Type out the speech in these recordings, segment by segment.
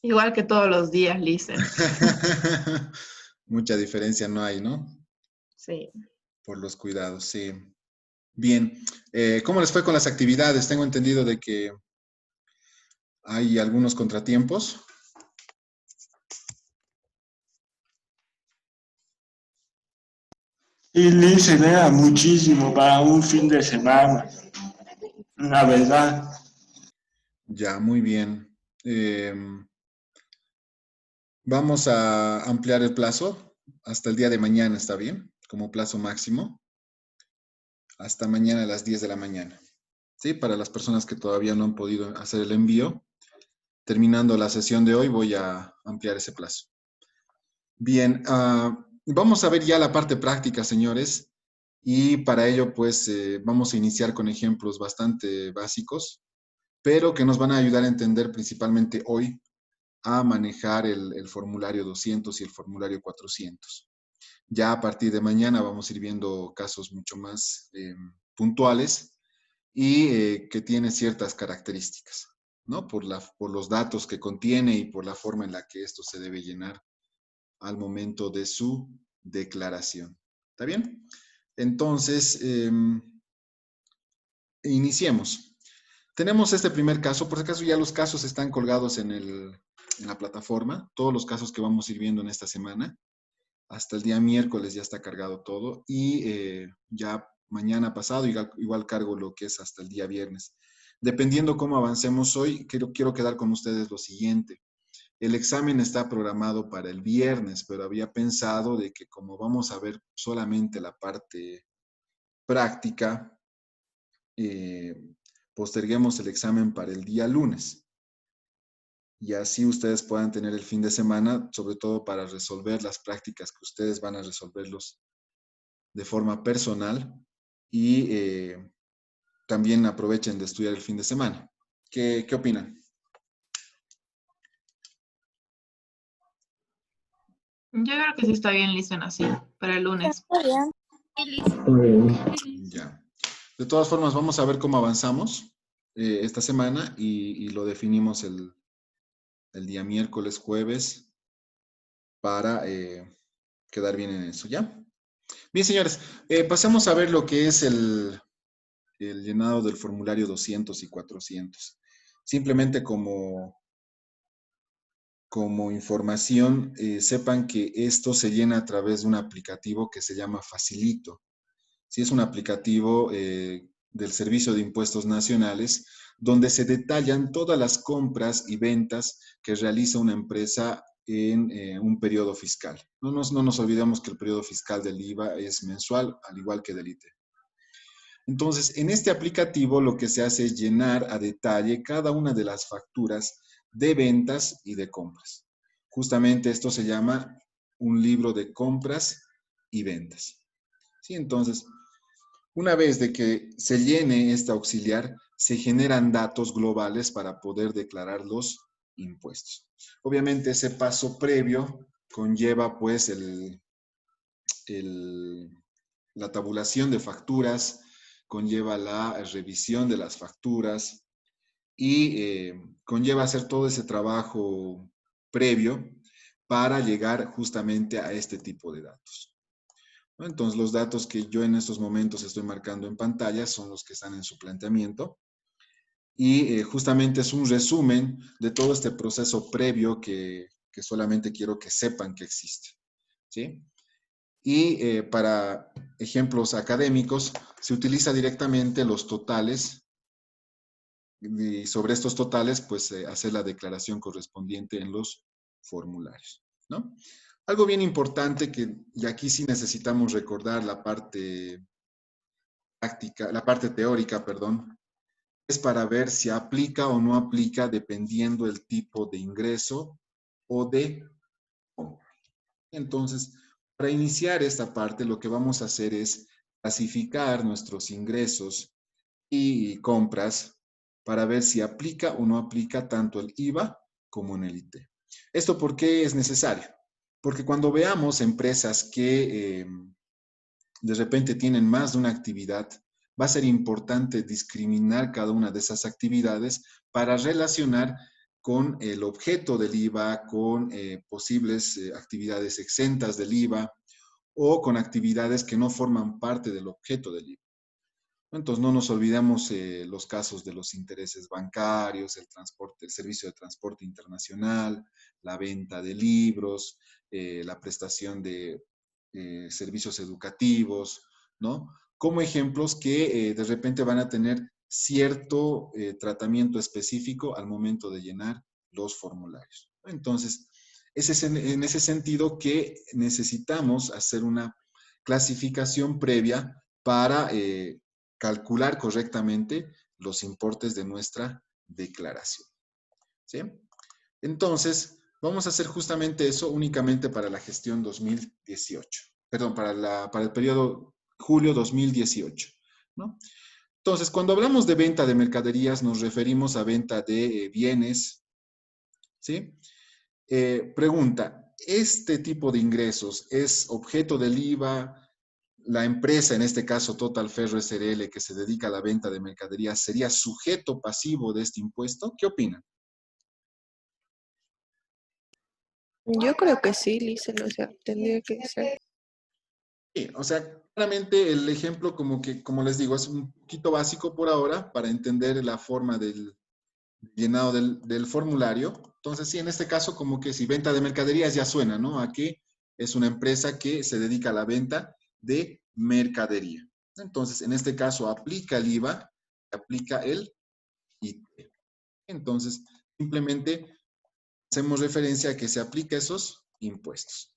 Igual que todos los días, Listen. Mucha diferencia no hay, ¿no? Sí. Por los cuidados, sí. Bien, ¿cómo les fue con las actividades? Tengo entendido de que hay algunos contratiempos. Y Lee se vea muchísimo para un fin de semana, la verdad. Ya, muy bien. Vamos a ampliar el plazo hasta el día de mañana, ¿está bien? Como plazo máximo, hasta mañana a las 10 de la mañana. Sí, para las personas que todavía no han podido hacer el envío, terminando la sesión de hoy voy a ampliar ese plazo. Bien, vamos a ver ya la parte práctica, señores, y para ello pues vamos a iniciar con ejemplos bastante básicos, pero que nos van a ayudar a entender principalmente hoy a manejar el formulario 200 y el formulario 400. Ya a partir de mañana vamos a ir viendo casos mucho más puntuales y que tiene ciertas características, ¿no? Por los datos que contiene y por la forma en la que esto se debe llenar al momento de su declaración. ¿Está bien? Entonces, iniciemos. Tenemos este primer caso, por si acaso ya los casos están colgados en la plataforma, todos los casos que vamos a ir viendo en esta semana. Hasta el día miércoles ya está cargado todo y ya mañana pasado igual cargo lo que es hasta el día viernes. Dependiendo cómo avancemos hoy, quiero quedar con ustedes lo siguiente. El examen está programado para el viernes, pero había pensado de que como vamos a ver solamente la parte práctica, eh, posterguemos el examen para el día lunes. Y así ustedes puedan tener el fin de semana, sobre todo para resolver las prácticas que ustedes van a resolverlos de forma personal y también aprovechen de estudiar el fin de semana. ¿Qué opinan? Yo creo que sí está bien, Listen, así, para el lunes. Está bien. Ya. De todas formas, vamos a ver cómo avanzamos esta semana y lo definimos el día miércoles, jueves, para quedar bien en eso, ¿ya? Bien, señores, pasemos a ver lo que es el llenado del formulario 200 y 400. Simplemente como información, sepan que esto se llena a través de un aplicativo que se llama Facilito. Sí, es un aplicativo del Servicio de Impuestos Nacionales donde se detallan todas las compras y ventas que realiza una empresa en un periodo fiscal. No nos olvidemos que el periodo fiscal del IVA es mensual, al igual que del ITE. Entonces, en este aplicativo lo que se hace es llenar a detalle cada una de las facturas de ventas y de compras. Justamente esto se llama un libro de compras y ventas. ¿Sí? Entonces, una vez de que se llene esta auxiliar, se generan datos globales para poder declarar los impuestos. Obviamente ese paso previo conlleva pues la tabulación de facturas, conlleva la revisión de las facturas y conlleva hacer todo ese trabajo previo para llegar justamente a este tipo de datos, ¿no? Entonces, los datos que yo en estos momentos estoy marcando en pantalla son los que están en su planteamiento y justamente es un resumen de todo este proceso previo que solamente quiero que sepan que existe, ¿sí? Y para ejemplos académicos, se utiliza directamente los totales y sobre estos totales, pues hacer la declaración correspondiente en los formularios, ¿no? Algo bien importante que, y aquí sí necesitamos recordar la parte práctica, la parte teórica, perdón, es para ver si aplica o no aplica dependiendo el tipo de ingreso o de compra. Entonces, para iniciar esta parte, lo que vamos a hacer es clasificar nuestros ingresos y compras para ver si aplica o no aplica tanto el IVA como en el IT. ¿Esto por qué es necesario? Porque cuando veamos empresas que de repente tienen más de una actividad, va a ser importante discriminar cada una de esas actividades para relacionar con el objeto del IVA, con posibles actividades exentas del IVA o con actividades que no forman parte del objeto del IVA. Entonces, no nos olvidemos los casos de los intereses bancarios, el transporte, el servicio de transporte internacional, la venta de libros, la prestación de servicios educativos, ¿no? Como ejemplos que de repente van a tener cierto tratamiento específico al momento de llenar los formularios. Entonces, es en ese sentido que necesitamos hacer una clasificación previa para calcular correctamente los importes de nuestra declaración. ¿Sí? Entonces, vamos a hacer justamente eso únicamente para la gestión 2018. Perdón, para el periodo julio 2018. ¿No? Entonces, cuando hablamos de venta de mercaderías, nos referimos a venta de bienes. ¿Sí? Pregunta, ¿este tipo de ingresos es objeto del IVA? La empresa, en este caso Total Ferro SRL, que se dedica a la venta de mercaderías, ¿sería sujeto pasivo de este impuesto? ¿Qué opinan? Yo creo que sí, Lice, o sea, tendría que ser. Sí, o sea, claramente el ejemplo como les digo, es un poquito básico por ahora para entender la forma del llenado del formulario. Entonces, sí, en este caso como que si venta de mercaderías ya suena, ¿no? Aquí es una empresa que se dedica a la venta de mercadería. Entonces, en este caso aplica el IVA, aplica el IT. Entonces, simplemente hacemos referencia a que se aplica esos impuestos.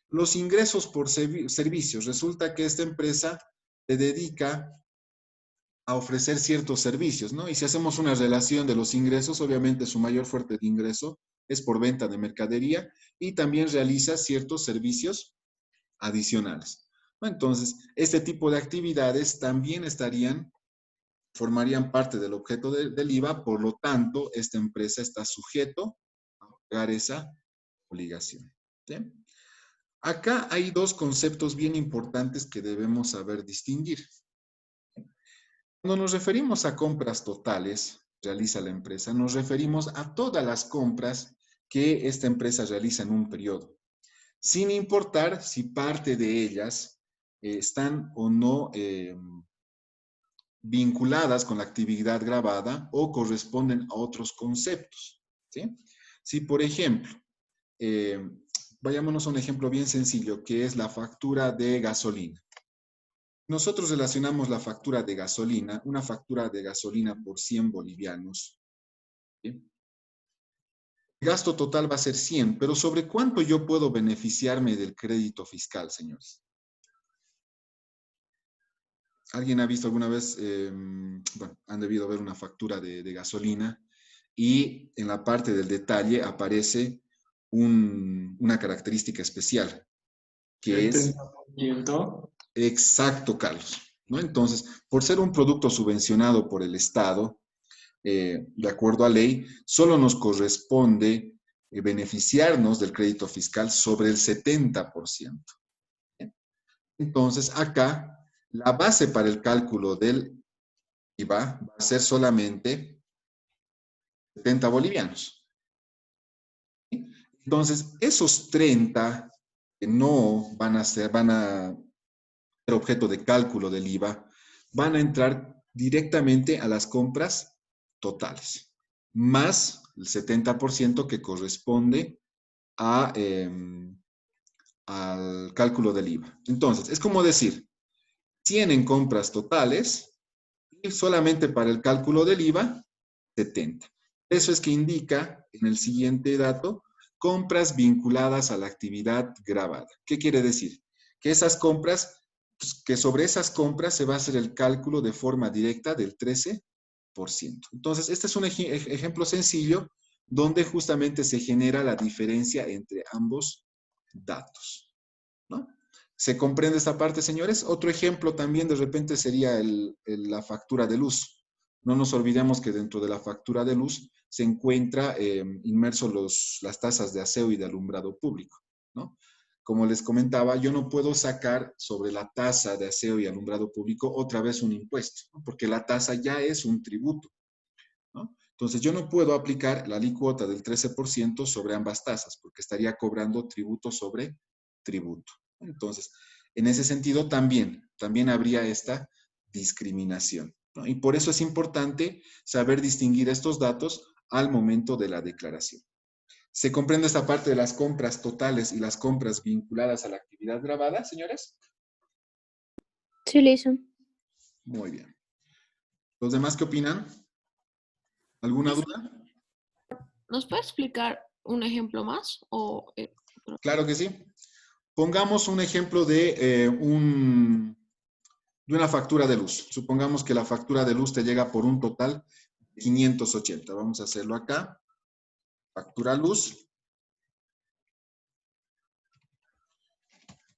Los ingresos por servicios. Resulta que esta empresa se dedica a ofrecer ciertos servicios, ¿no? Y si hacemos una relación de los ingresos, obviamente su mayor fuente de ingreso es por venta de mercadería y también realiza ciertos servicios adicionales. Entonces, este tipo de actividades también formarían parte del objeto del IVA, por lo tanto, esta empresa está sujeto a pagar esa obligación. ¿Sí? Acá hay dos conceptos bien importantes que debemos saber distinguir. Cuando nos referimos a compras totales, realiza la empresa, nos referimos a todas las compras que esta empresa realiza en un periodo, sin importar si parte de ellas están o no vinculadas con la actividad grabada o corresponden a otros conceptos. ¿Sí? Si, por ejemplo, vayámonos a un ejemplo bien sencillo, que es la factura de gasolina. Nosotros relacionamos la factura de gasolina, una factura de gasolina por 100 bolivianos. ¿Sí? El gasto total va a ser 100, pero ¿sobre cuánto yo puedo beneficiarme del crédito fiscal, señores? ¿Alguien ha visto alguna vez, bueno, han debido ver una factura de gasolina y en la parte del detalle aparece una característica especial, que es... 70%. Exacto, Carlos. ¿No? Entonces, por ser un producto subvencionado por el Estado, de acuerdo a ley, solo nos corresponde beneficiarnos del crédito fiscal sobre el 70%. Entonces, acá, la base para el cálculo del IVA va a ser solamente 70 bolivianos. Entonces, esos 30 que no van a ser objeto de cálculo del IVA, van a entrar directamente a las compras totales, más el 70% que corresponde al cálculo del IVA. Entonces, es como decir, 100 en compras totales y solamente para el cálculo del IVA, 70. Eso es que indica en el siguiente dato, compras vinculadas a la actividad grabada. ¿Qué quiere decir? Que esas compras, pues, que sobre esas compras se va a hacer el cálculo de forma directa del 13%. Entonces, este es un ejemplo sencillo donde justamente se genera la diferencia entre ambos datos, ¿no? ¿Se comprende esta parte, señores? Otro ejemplo también de repente sería la factura de luz. No nos olvidemos que dentro de la factura de luz se encuentra inmerso las tasas de aseo y de alumbrado público, ¿no? Como les comentaba, yo no puedo sacar sobre la tasa de aseo y alumbrado público otra vez un impuesto, ¿no? Porque la tasa ya es un tributo, ¿no? Entonces, yo no puedo aplicar la alícuota del 13% sobre ambas tasas, porque estaría cobrando tributo sobre tributo. Entonces, en ese sentido, también habría esta discriminación, ¿no? Y por eso es importante saber distinguir estos datos al momento de la declaración. ¿Se comprende esta parte de las compras totales y las compras vinculadas a la actividad grabada, señores? Sí, listo. Muy bien. ¿Los demás qué opinan? ¿Alguna duda? ¿Nos puede explicar un ejemplo más? Claro que sí. Pongamos un ejemplo de una factura de luz. Supongamos que la factura de luz te llega por un total de 580. Vamos a hacerlo acá. Factura luz.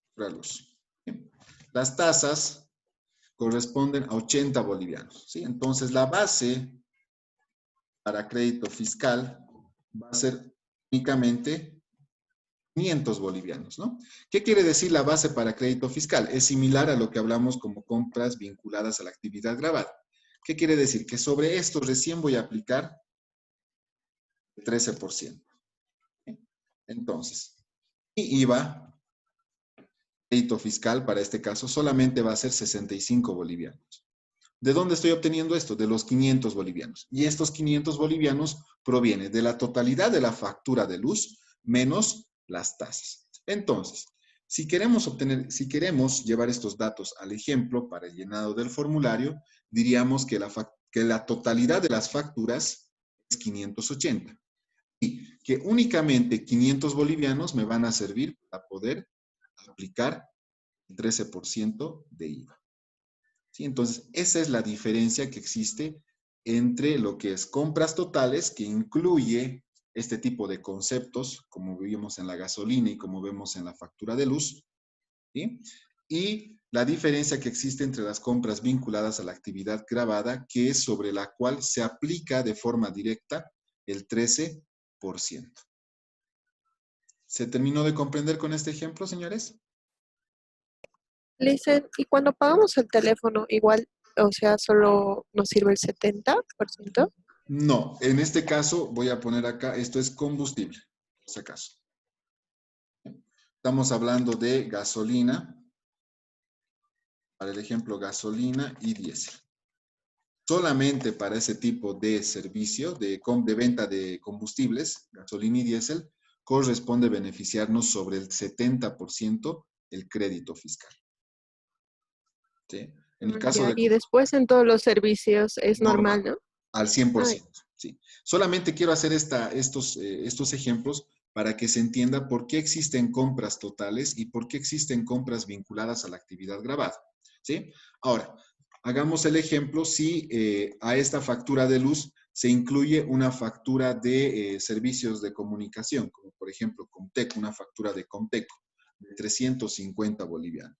Factura luz. Bien. Las tasas corresponden a 80 bolivianos, ¿sí? Entonces, la base para crédito fiscal va a ser únicamente 500 bolivianos, ¿no? ¿Qué quiere decir la base para crédito fiscal? Es similar a lo que hablamos como compras vinculadas a la actividad grabada. ¿Qué quiere decir? Que sobre esto recién voy a aplicar el 13%. Entonces, mi IVA, crédito fiscal para este caso, solamente va a ser 65 bolivianos. ¿De dónde estoy obteniendo esto? De los 500 bolivianos. Y estos 500 bolivianos provienen de la totalidad de la factura de luz menos las tasas. Entonces, si queremos llevar estos datos al ejemplo para el llenado del formulario, diríamos que la totalidad de las facturas es 580. Y que únicamente 500 bolivianos me van a servir para poder aplicar el 13% de IVA. ¿Sí? Entonces, esa es la diferencia que existe entre lo que es compras totales, que incluye este tipo de conceptos, como vimos en la gasolina y como vemos en la factura de luz, ¿sí? Y la diferencia que existe entre las compras vinculadas a la actividad grabada, que es sobre la cual se aplica de forma directa el 13%. ¿Se terminó de comprender con este ejemplo, señores? Listen, y cuando pagamos el teléfono, igual, o sea, solo nos sirve el 70%. No, en este caso voy a poner acá, esto es combustible, por si acaso. Estamos hablando de gasolina, para el ejemplo gasolina y diésel. Solamente para ese tipo de servicio de venta de combustibles, gasolina y diésel, corresponde beneficiarnos sobre el 70% el crédito fiscal. ¿Sí? En el caso Ya, de... y después en todos los servicios es normal, ¿no? Al 100%. Sí. Solamente quiero hacer estos ejemplos para que se entienda por qué existen compras totales y por qué existen compras vinculadas a la actividad grabada. ¿Sí? Ahora, hagamos el ejemplo si a esta factura de luz se incluye una factura de servicios de comunicación, como por ejemplo Comtec, una factura de Comteco de 350 bolivianos.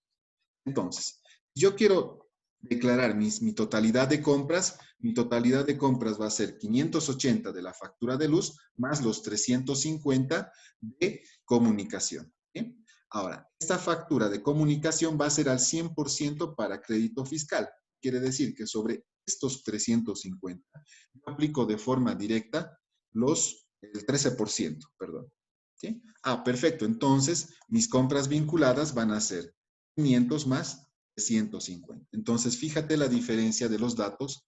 Entonces, yo quiero declarar mi totalidad de compras. Mi totalidad de compras va a ser 580 de la factura de luz más los 350 de comunicación. ¿Sí? Ahora, esta factura de comunicación va a ser al 100% para crédito fiscal. Quiere decir que sobre estos 350 yo aplico de forma directa el 13%, perdón. ¿Sí? Perfecto. Entonces, mis compras vinculadas van a ser 500 más 150. Entonces, fíjate la diferencia de los datos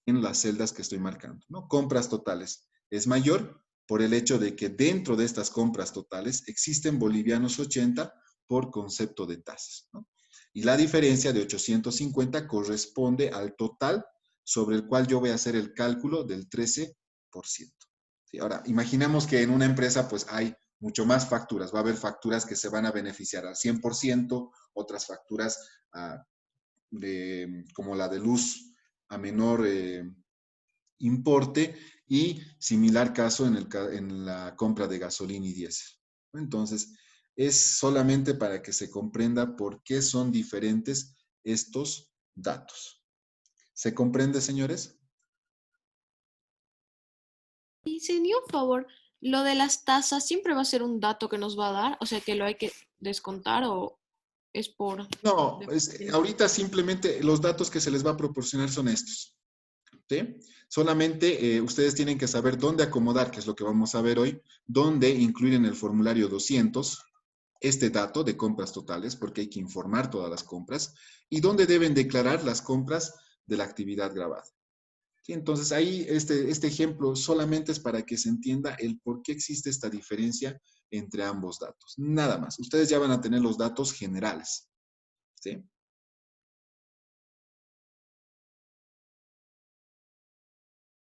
en las celdas que estoy marcando, ¿no? Compras totales es mayor por el hecho de que dentro de estas compras totales existen bolivianos 80 por concepto de tasas, ¿no? Y la diferencia de 850 corresponde al total sobre el cual yo voy a hacer el cálculo del 13%. ¿Sí? Ahora, imaginemos que en una empresa pues hay mucho más facturas. Va a haber facturas que se van a beneficiar al 100%, otras facturas como la de luz a menor importe y similar caso en la compra de gasolina y diésel. Entonces, es solamente para que se comprenda por qué son diferentes estos datos. ¿Se comprende, señores? Y sería un favor, lo de las tasas siempre va a ser un dato que nos va a dar, o sea que lo hay que descontar o es por... No, ahorita simplemente los datos que se les va a proporcionar son estos. ¿sí? Solamente ustedes tienen que saber dónde acomodar, que es lo que vamos a ver hoy, dónde incluir en el formulario 200 este dato de compras totales, porque hay que informar todas las compras, y dónde deben declarar las compras de la actividad grabada. ¿Sí? Entonces, ahí este ejemplo solamente es para que se entienda el por qué existe esta diferencia entre ambos datos. Nada más. Ustedes ya van a tener los datos generales. ¿Sí?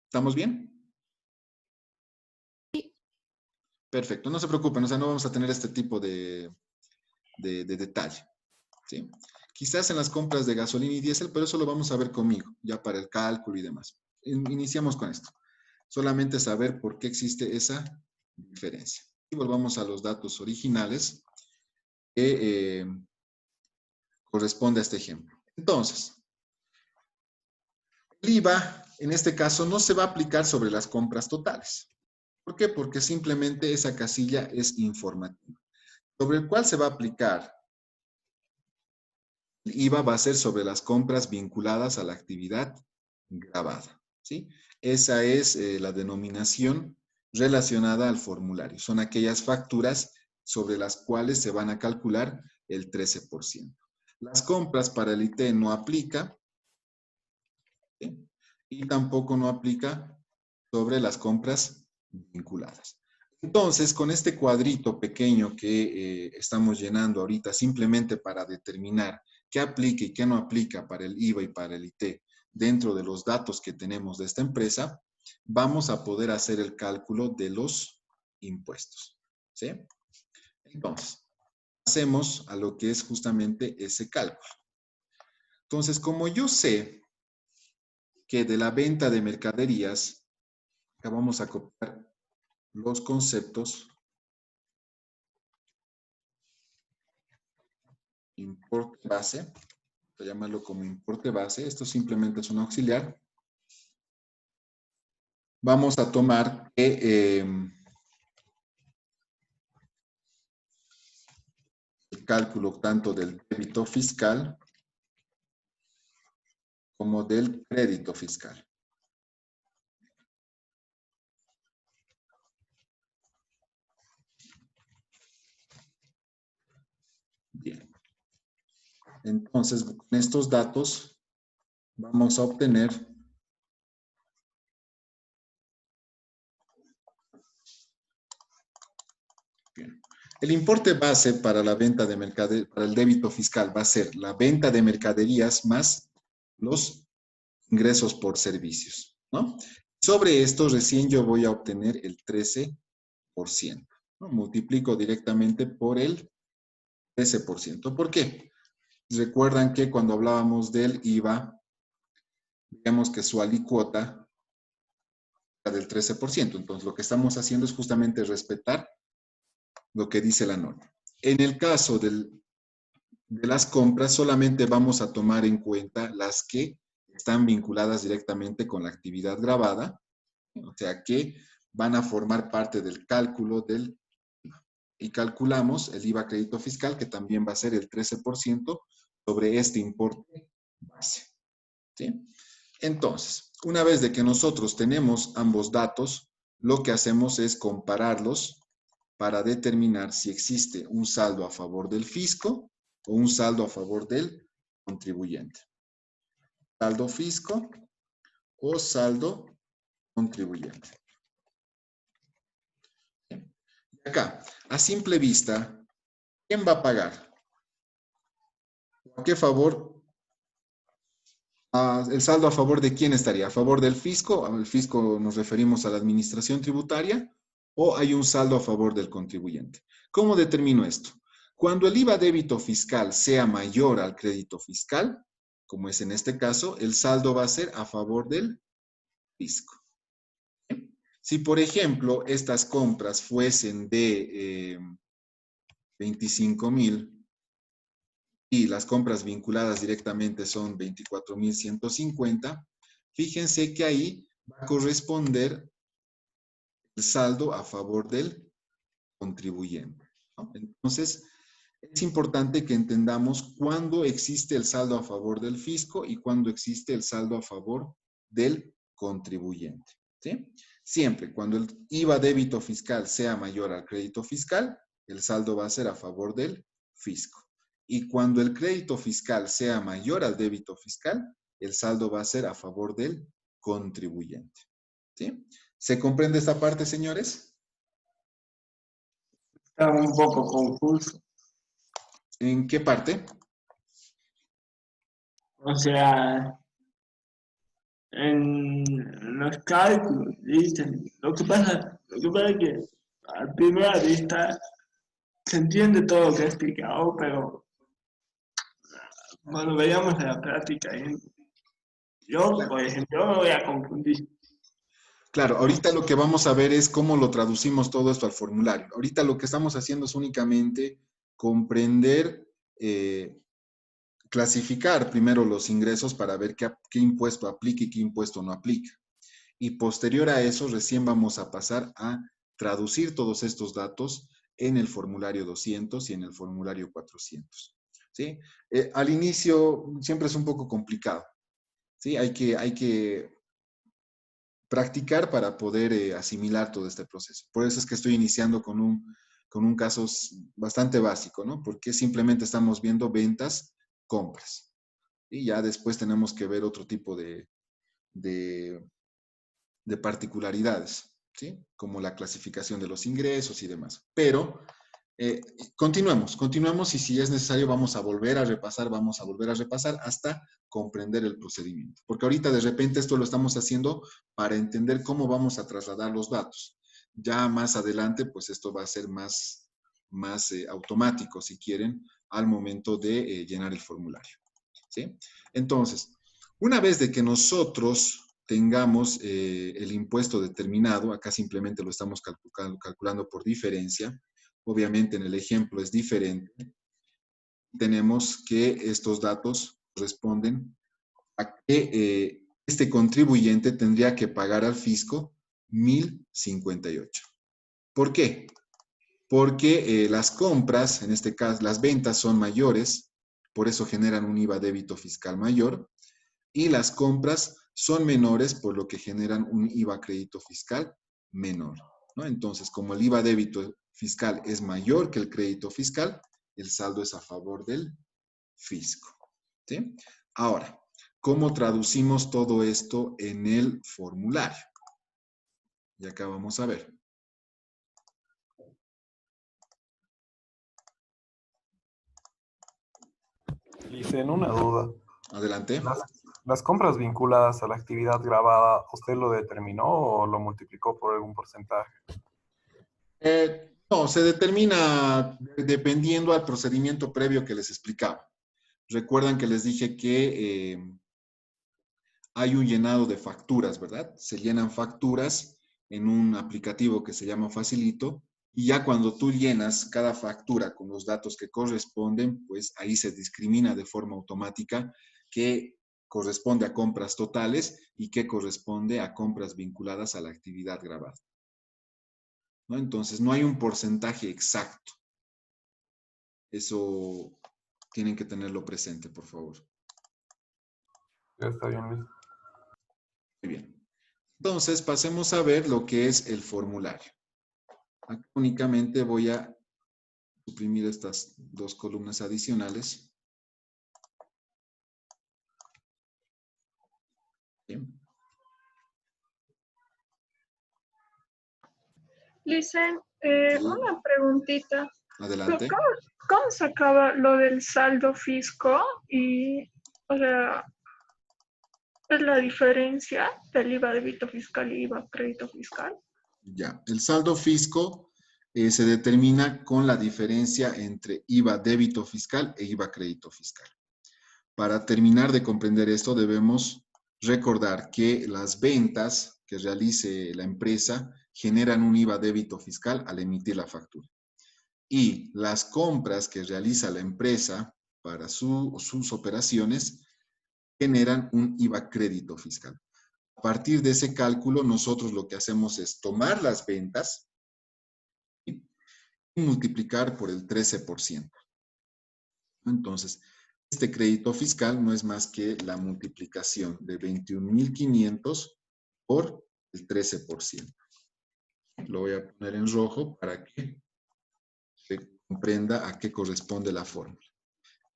¿Estamos bien? Perfecto. No se preocupen, o sea, no vamos a tener este tipo de detalle. ¿Sí? Quizás en las compras de gasolina y diésel, pero eso lo vamos a ver conmigo, ya para el cálculo y demás. Iniciamos con esto. Solamente saber por qué existe esa diferencia. Y volvamos a los datos originales que corresponde a este ejemplo. Entonces, el IVA, en este caso, no se va a aplicar sobre las compras totales. ¿Por qué? Porque simplemente esa casilla es informativa. Sobre el cual se va a aplicar el IVA va a ser sobre las compras vinculadas a la actividad grabada. ¿Sí? Esa es la denominación relacionada al formulario. Son aquellas facturas sobre las cuales se van a calcular el 13%. Las compras para el IT no aplica, ¿sí? Y tampoco no aplica sobre las compras vinculadas. Entonces, con este cuadrito pequeño que estamos llenando ahorita, simplemente para determinar qué aplica y qué no aplica para el IVA y para el IT dentro de los datos que tenemos de esta empresa, vamos a poder hacer el cálculo de los impuestos. ¿Sí? Entonces, hacemos a lo que es justamente ese cálculo. Entonces, como yo sé que de la venta de mercaderías, acá vamos a copiar los conceptos, importe base, voy a llamarlo como importe base, esto simplemente es un auxiliar. Vamos a tomar que el cálculo tanto del débito fiscal como del crédito fiscal. Bien. Entonces, con estos datos vamos a obtener bien. El importe base para la venta de mercaderías, para el débito fiscal va a ser la venta de mercaderías más los ingresos por servicios, ¿no? Sobre esto recién yo voy a obtener el 13%, ¿no? Multiplico directamente por el 13%. ¿Por qué? Recuerdan que cuando hablábamos del IVA, digamos que su alícuota era del 13%. Entonces, lo que estamos haciendo es justamente respetar lo que dice la norma. En el caso de las compras, solamente vamos a tomar en cuenta las que están vinculadas directamente con la actividad grabada, o sea, que van a formar parte del cálculo del IVA. Y calculamos el IVA crédito fiscal, que también va a ser el 13% sobre este importe base. ¿Sí? Entonces, una vez de que nosotros tenemos ambos datos, lo que hacemos es compararlos para determinar si existe un saldo a favor del fisco o un saldo a favor del contribuyente. Saldo fisco o saldo contribuyente. Bien. Acá, a simple vista, ¿quién va a pagar? ¿A qué favor? ¿El saldo a favor de quién estaría? ¿A favor del fisco? ¿Al fisco nos referimos a la administración tributaria? ¿O hay un saldo a favor del contribuyente? ¿Cómo determino esto? Cuando el IVA débito fiscal sea mayor al crédito fiscal, como es en este caso, el saldo va a ser a favor del fisco. Si, por ejemplo, estas compras fuesen de 25,000 y las compras vinculadas directamente son 24,150, fíjense que ahí va a corresponder el saldo a favor del contribuyente, ¿no? Entonces, es importante que entendamos cuándo existe el saldo a favor del fisco y cuándo existe el saldo a favor del contribuyente. ¿Sí? Siempre, cuando el IVA débito fiscal sea mayor al crédito fiscal, el saldo va a ser a favor del fisco. Y cuando el crédito fiscal sea mayor al débito fiscal, el saldo va a ser a favor del contribuyente. ¿Sí? ¿Se comprende esta parte, señores? Está un poco confuso. ¿En qué parte? O sea, en los cálculos, dicen. Lo que pasa es que a primera vista se entiende todo lo que he explicado, pero cuando veamos en la práctica, yo, por ejemplo, me voy a confundir. Claro, ahorita lo que vamos a ver es cómo lo traducimos todo esto al formulario. Ahorita lo que estamos haciendo es únicamente comprender, clasificar primero los ingresos para ver qué impuesto aplica y qué impuesto no aplica. Y posterior a eso, recién vamos a pasar a traducir todos estos datos en el formulario 200 y en el formulario 400. ¿Sí? Al inicio siempre es un poco complicado. ¿Sí? Hay que practicar para poder asimilar todo este proceso. Por eso es que estoy iniciando con un caso bastante básico, ¿no? Porque simplemente estamos viendo ventas, compras. Y ya después tenemos que ver otro tipo de particularidades, ¿sí? Como la clasificación de los ingresos y demás. Pero continuemos y si es necesario vamos a volver a repasar hasta comprender el procedimiento. Porque ahorita de repente esto lo estamos haciendo para entender cómo vamos a trasladar los datos. Ya más adelante, pues esto va a ser más automático, si quieren, al momento de llenar el formulario. ¿Sí? Entonces, una vez de que nosotros tengamos el impuesto determinado, acá simplemente lo estamos calculando por diferencia, obviamente en el ejemplo es diferente, tenemos que estos datos corresponden a que este contribuyente tendría que pagar al fisco 1.058. ¿Por qué? Porque las compras, en este caso las ventas son mayores, por eso generan un IVA débito fiscal mayor, y las compras son menores, por lo que generan un IVA crédito fiscal menor, ¿no? Entonces, como el IVA débito fiscal es mayor que el crédito fiscal, el saldo es a favor del fisco, ¿sí? Ahora, ¿cómo traducimos todo esto en el formulario? Y acá vamos a ver. Dicen una duda. Adelante. ¿Las compras vinculadas a la actividad grabada, usted lo determinó o lo multiplicó por algún porcentaje? No, se determina dependiendo al procedimiento previo que les explicaba. Recuerdan que les dije que hay un llenado de facturas, ¿verdad? Se llenan facturas en un aplicativo que se llama Facilito y ya cuando tú llenas cada factura con los datos que corresponden, pues ahí se discrimina de forma automática qué corresponde a compras totales y qué corresponde a compras vinculadas a la actividad grabada, ¿no? Entonces, no hay un porcentaje exacto. Eso tienen que tenerlo presente, por favor. Ya está bien, Luis. Muy bien. Entonces, pasemos a ver lo que es el formulario. Aquí únicamente voy a suprimir estas dos columnas adicionales. Bien. Listen, una preguntita. Adelante. ¿Cómo se acaba lo del saldo fisco? Y, o sea, ¿es la diferencia del IVA débito fiscal y IVA crédito fiscal? Ya, el saldo fisco se determina con la diferencia entre IVA débito fiscal e IVA crédito fiscal. Para terminar de comprender esto, debemos recordar que las ventas que realice la empresa generan un IVA débito fiscal al emitir la factura. Y las compras que realiza la empresa para sus operaciones generan un IVA crédito fiscal. A partir de ese cálculo, nosotros lo que hacemos es tomar las ventas y multiplicar por el 13%. Entonces, este crédito fiscal no es más que la multiplicación de 21.500 por el 13%. Lo voy a poner en rojo para que se comprenda a qué corresponde la fórmula.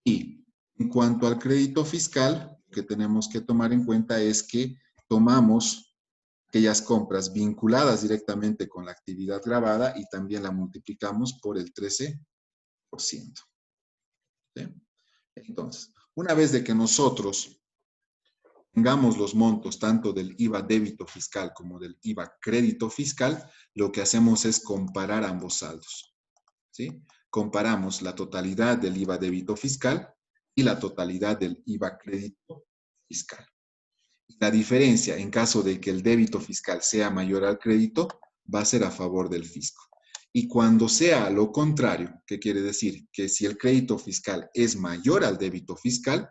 Y en cuanto al crédito fiscal, lo que tenemos que tomar en cuenta es que tomamos aquellas compras vinculadas directamente con la actividad gravada y también la multiplicamos por el 13%. ¿Sí? Entonces, una vez de que nosotros tengamos los montos tanto del IVA débito fiscal como del IVA crédito fiscal, lo que hacemos es comparar ambos saldos. ¿Sí? Comparamos la totalidad del IVA débito fiscal y la totalidad del IVA crédito fiscal. La diferencia, en caso de que el débito fiscal sea mayor al crédito, va a ser a favor del fisco. Y cuando sea lo contrario, ¿qué quiere decir? Que si el crédito fiscal es mayor al débito fiscal,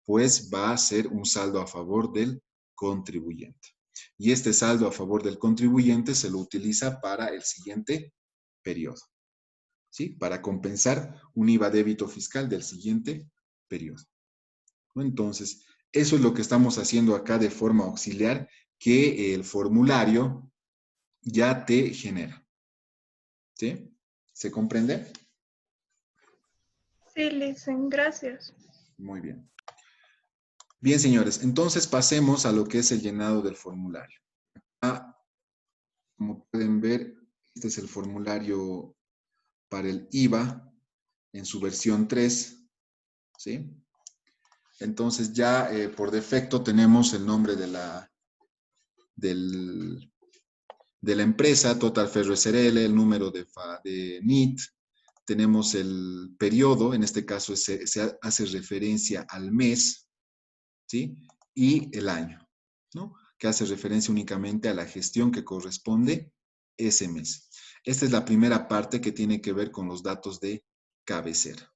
pues va a ser un saldo a favor del contribuyente. Y este saldo a favor del contribuyente se lo utiliza para el siguiente periodo. ¿Sí? Para compensar un IVA débito fiscal del siguiente periodo. Entonces, eso es lo que estamos haciendo acá de forma auxiliar que el formulario ya te genera. ¿Sí? ¿Se comprende? Sí, Licen, gracias. Muy bien. Bien, señores, entonces pasemos a lo que es el llenado del formulario. Como pueden ver, este es el formulario para el IVA en su versión 3. ¿Sí? Entonces ya por defecto tenemos el nombre de la empresa, Total Ferro SRL, el número de NIT, tenemos el periodo, en este caso se hace referencia al mes, ¿sí? Y el año, ¿no? Que hace referencia únicamente a la gestión que corresponde ese mes. Esta es la primera parte que tiene que ver con los datos de cabecera.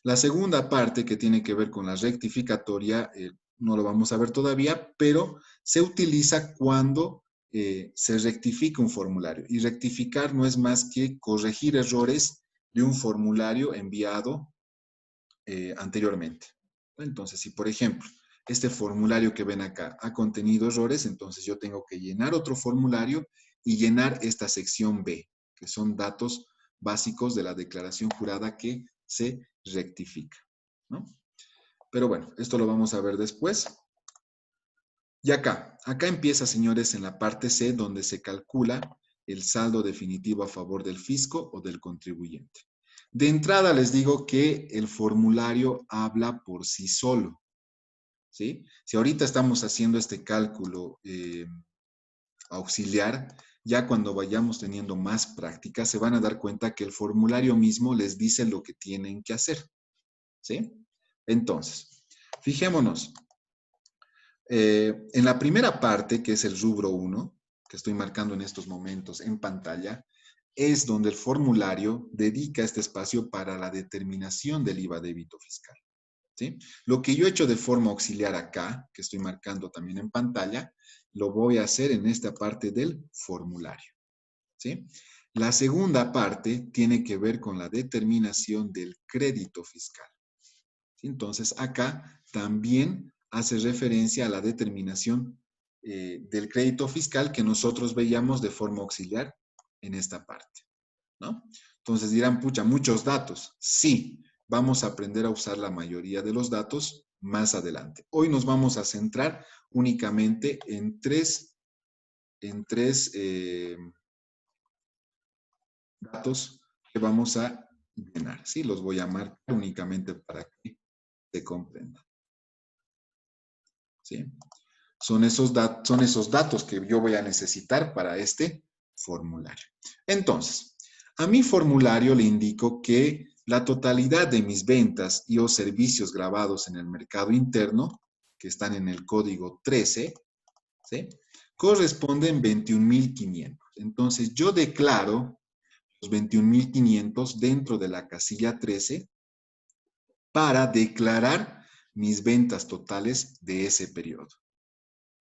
La segunda parte que tiene que ver con la rectificatoria, no lo vamos a ver todavía, pero se utiliza cuando se rectifica un formulario. Y rectificar no es más que corregir errores de un formulario enviado anteriormente. Entonces, si por ejemplo, este formulario que ven acá ha contenido errores, entonces yo tengo que llenar otro formulario y llenar esta sección B, que son datos básicos de la declaración jurada que se rectifica, ¿no? Pero bueno, esto lo vamos a ver después. Y acá empieza, señores, en la parte C, donde se calcula el saldo definitivo a favor del fisco o del contribuyente. De entrada les digo que el formulario habla por sí solo, ¿sí? Si ahorita estamos haciendo este cálculo auxiliar, ya cuando vayamos teniendo más práctica, se van a dar cuenta que el formulario mismo les dice lo que tienen que hacer, ¿sí? Entonces, fijémonos. En la primera parte, que es el rubro 1, que estoy marcando en estos momentos en pantalla, es donde el formulario dedica este espacio para la determinación del IVA débito fiscal, ¿sí? Lo que yo he hecho de forma auxiliar acá, que estoy marcando también en pantalla, lo voy a hacer en esta parte del formulario, ¿sí? La segunda parte tiene que ver con la determinación del crédito fiscal. Entonces, acá también hace referencia a la determinación del crédito fiscal que nosotros veíamos de forma auxiliar en esta parte, ¿no? Entonces dirán, pucha, muchos datos. Sí, vamos a aprender a usar la mayoría de los datos más adelante. Hoy nos vamos a centrar únicamente en tres datos que vamos a llenar, ¿sí? Los voy a marcar únicamente para que se comprenda. ¿Sí? Son esos datos que yo voy a necesitar para este formulario. Entonces, a mi formulario le indico que la totalidad de mis ventas y o servicios grabados en el mercado interno, que están en el código 13, ¿sí? Corresponden 21.500. Entonces, yo declaro los 21.500 dentro de la casilla 13 para declarar mis ventas totales de ese periodo.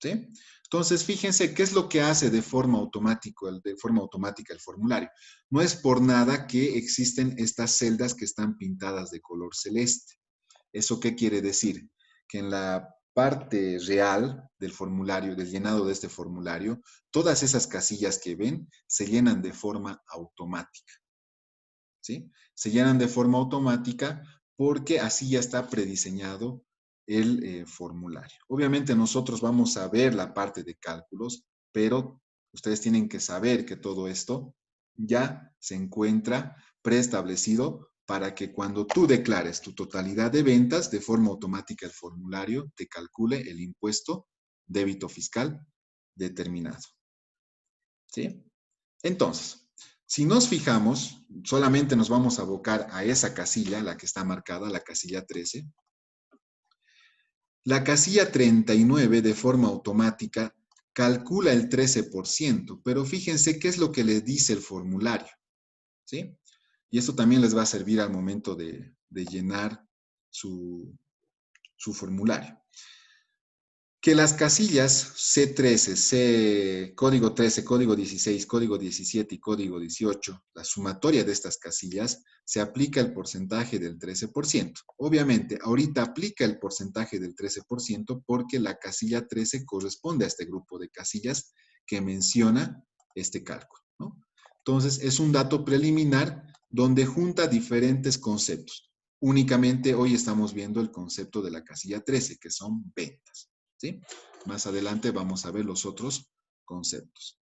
¿Sí? Entonces, fíjense qué es lo que hace de forma automática el formulario. No es por nada que existen estas celdas que están pintadas de color celeste. ¿Eso qué quiere decir? Que en la parte real del formulario, del llenado de este formulario, todas esas casillas que ven se llenan de forma automática. ¿Sí? Se llenan de forma automática porque así ya está prediseñado el formulario. Obviamente nosotros vamos a ver la parte de cálculos, pero ustedes tienen que saber que todo esto ya se encuentra preestablecido para que cuando tú declares tu totalidad de ventas, de forma automática el formulario te calcule el impuesto débito fiscal determinado. ¿Sí? Entonces, si nos fijamos, solamente nos vamos a abocar a esa casilla, la que está marcada, la casilla 13. La casilla 39 de forma automática calcula el 13%, pero fíjense qué es lo que les dice el formulario, ¿sí? Y esto también les va a servir al momento de llenar su formulario. Que las casillas C13, código 13, código 16, código 17 y código 18, la sumatoria de estas casillas, se aplica el porcentaje del 13%. Obviamente, ahorita aplica el porcentaje del 13% porque la casilla 13 corresponde a este grupo de casillas que menciona este cálculo, ¿no? Entonces, es un dato preliminar donde junta diferentes conceptos. Únicamente hoy estamos viendo el concepto de la casilla 13, que son ventas. ¿Sí? Más adelante vamos a ver los otros conceptos.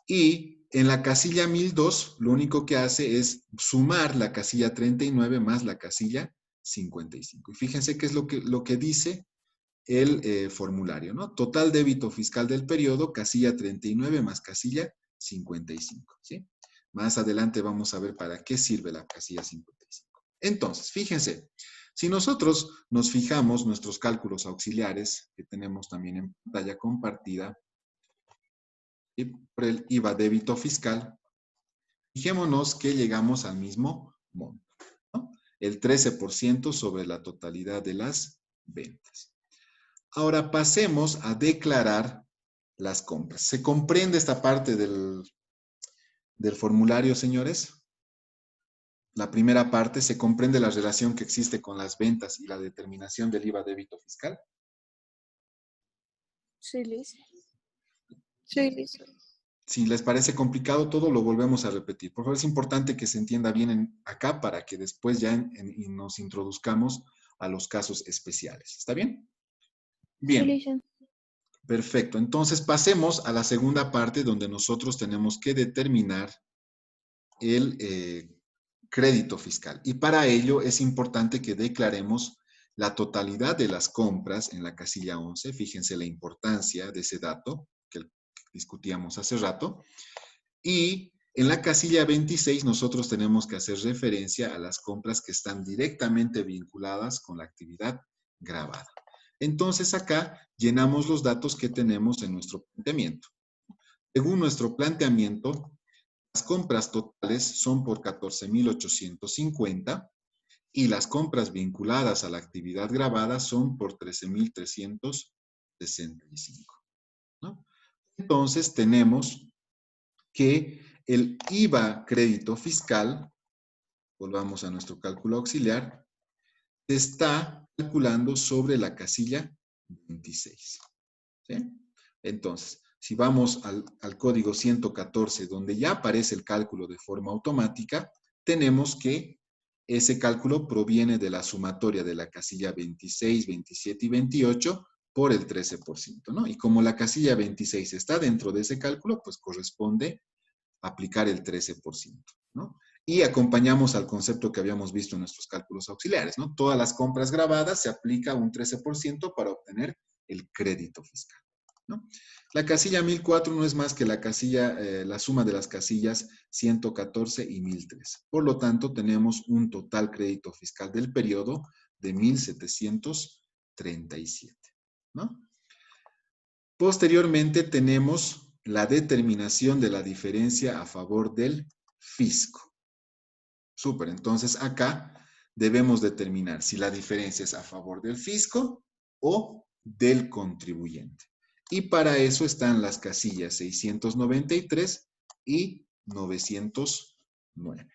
Y en la casilla 1002, lo único que hace es sumar la casilla 39 más la casilla 55. Y fíjense qué es lo que dice el formulario, ¿no? Total débito fiscal del periodo, casilla 39 más casilla 55. ¿Sí? Más adelante vamos a ver para qué sirve la casilla 55. Entonces, fíjense. Si nosotros nos fijamos nuestros cálculos auxiliares, que tenemos también en pantalla compartida, y por el IVA débito fiscal, fijémonos que llegamos al mismo monto, ¿no? El 13% sobre la totalidad de las ventas. Ahora pasemos a declarar las compras. ¿Se comprende esta parte del formulario, señores? La primera parte, ¿se comprende la relación que existe con las ventas y la determinación del IVA débito fiscal? Sí, Liz. Sí, Liz. Si les parece complicado todo, lo volvemos a repetir. Por favor, es importante que se entienda bien acá para que después ya nos introduzcamos a los casos especiales. ¿Está bien? Bien. Sí, Liz. Perfecto. Entonces, pasemos a la segunda parte donde nosotros tenemos que determinar el crédito fiscal. Y para ello es importante que declaremos la totalidad de las compras en la casilla 11. Fíjense la importancia de ese dato que discutíamos hace rato. Y en la casilla 26 nosotros tenemos que hacer referencia a las compras que están directamente vinculadas con la actividad grabada. Entonces acá llenamos los datos que tenemos en nuestro planteamiento. Según nuestro planteamiento, las compras totales son por 14.850 y las compras vinculadas a la actividad grabada son por 13.365, ¿no? Entonces tenemos que el IVA crédito fiscal, volvamos a nuestro cálculo auxiliar, se está calculando sobre la casilla 26. ¿Sí? Entonces, si vamos al código 114, donde ya aparece el cálculo de forma automática, tenemos que ese cálculo proviene de la sumatoria de la casilla 26, 27 y 28 por el 13%, ¿no? Y como la casilla 26 está dentro de ese cálculo, pues corresponde aplicar el 13%, ¿no? Y acompañamos al concepto que habíamos visto en nuestros cálculos auxiliares, ¿no? Todas las compras grabadas se aplica un 13% para obtener el crédito fiscal, ¿no? La casilla 1004 no es más que la casilla, la suma de las casillas 114 y 1003. Por lo tanto, tenemos un total crédito fiscal del periodo de 1.737, ¿no? Posteriormente tenemos la determinación de la diferencia a favor del fisco. Súper, entonces acá debemos determinar si la diferencia es a favor del fisco o del contribuyente. Y para eso están las casillas 693 y 909.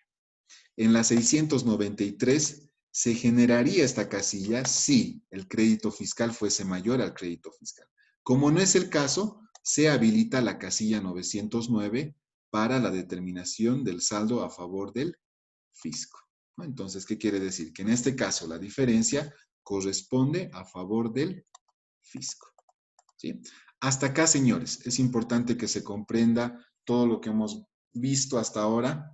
En la 693 ¿Se generaría esta casilla si el crédito fiscal fuese mayor al crédito fiscal? Como no es el caso, se habilita la casilla 909 para la determinación del saldo a favor del fisco, ¿no? Entonces, ¿qué quiere decir? Que en este caso la diferencia corresponde a favor del fisco, ¿sí? Hasta acá, señores, es importante que se comprenda todo lo que hemos visto hasta ahora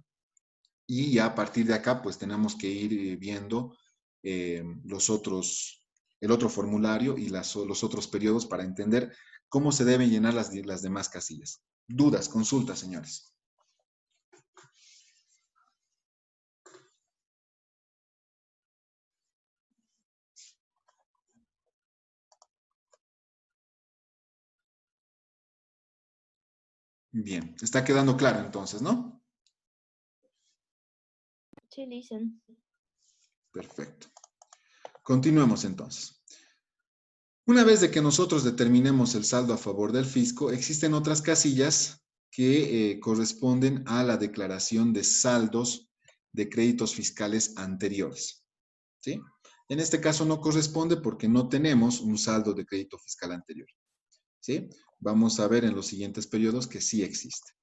y ya a partir de acá, pues tenemos que ir viendo el otro formulario y los otros periodos para entender cómo se deben llenar las demás casillas. Dudas, consultas, señores. Bien, está quedando claro entonces, ¿no? Sí, listen. Perfecto. Continuemos entonces. Una vez de que nosotros determinemos el saldo a favor del fisco, existen otras casillas que corresponden a la declaración de saldos de créditos fiscales anteriores, ¿sí? En este caso no corresponde porque no tenemos un saldo de crédito fiscal anterior, ¿sí? Vamos a ver en los siguientes periodos que sí existe.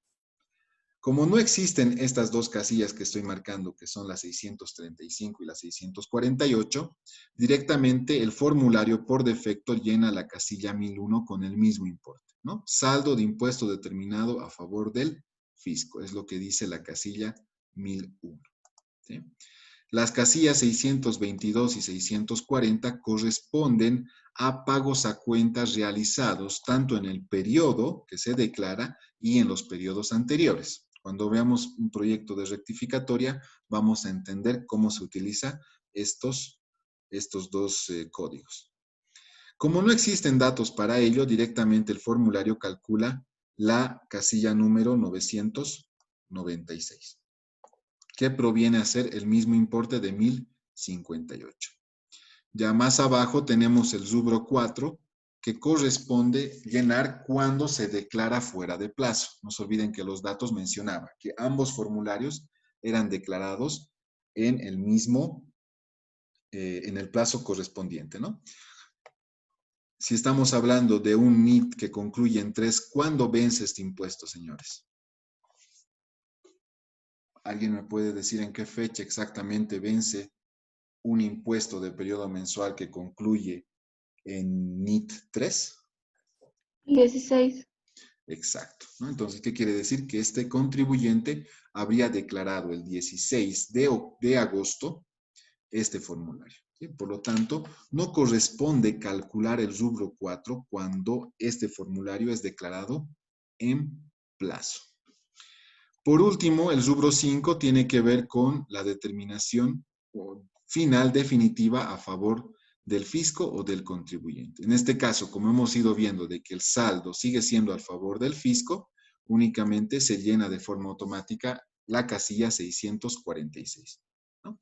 Como no existen estas dos casillas que estoy marcando, que son la 635 y la 648, directamente el formulario por defecto llena la casilla 1001 con el mismo importe, ¿no? Saldo de impuesto determinado a favor del fisco, es lo que dice la casilla 1001, ¿sí? Las casillas 622 y 640 corresponden a pagos a cuentas realizados tanto en el periodo que se declara y en los periodos anteriores. Cuando veamos un proyecto de rectificatoria, vamos a entender cómo se utiliza estos dos códigos. Como no existen datos para ello, directamente el formulario calcula la casilla número 996. Que proviene a ser el mismo importe de 1058. Ya más abajo tenemos el rubro 4, que corresponde llenar cuando se declara fuera de plazo. No se olviden que los datos mencionaba que ambos formularios eran declarados en el mismo, en el plazo correspondiente, ¿no? Si estamos hablando de un NIT que concluye en 3, ¿cuándo vence este impuesto, señores? ¿Alguien me puede decir en qué fecha exactamente vence un impuesto de periodo mensual que concluye en NIT 3? 16. Exacto, ¿no? Entonces, ¿qué quiere decir? Que este contribuyente habría declarado el 16 de agosto este formulario, ¿sí? Por lo tanto, no corresponde calcular el rubro 4 cuando este formulario es declarado en plazo. Por último, el rubro 5 tiene que ver con la determinación final definitiva a favor del fisco o del contribuyente. En este caso, como hemos ido viendo de que el saldo sigue siendo a favor del fisco, únicamente se llena de forma automática la casilla 646, ¿no?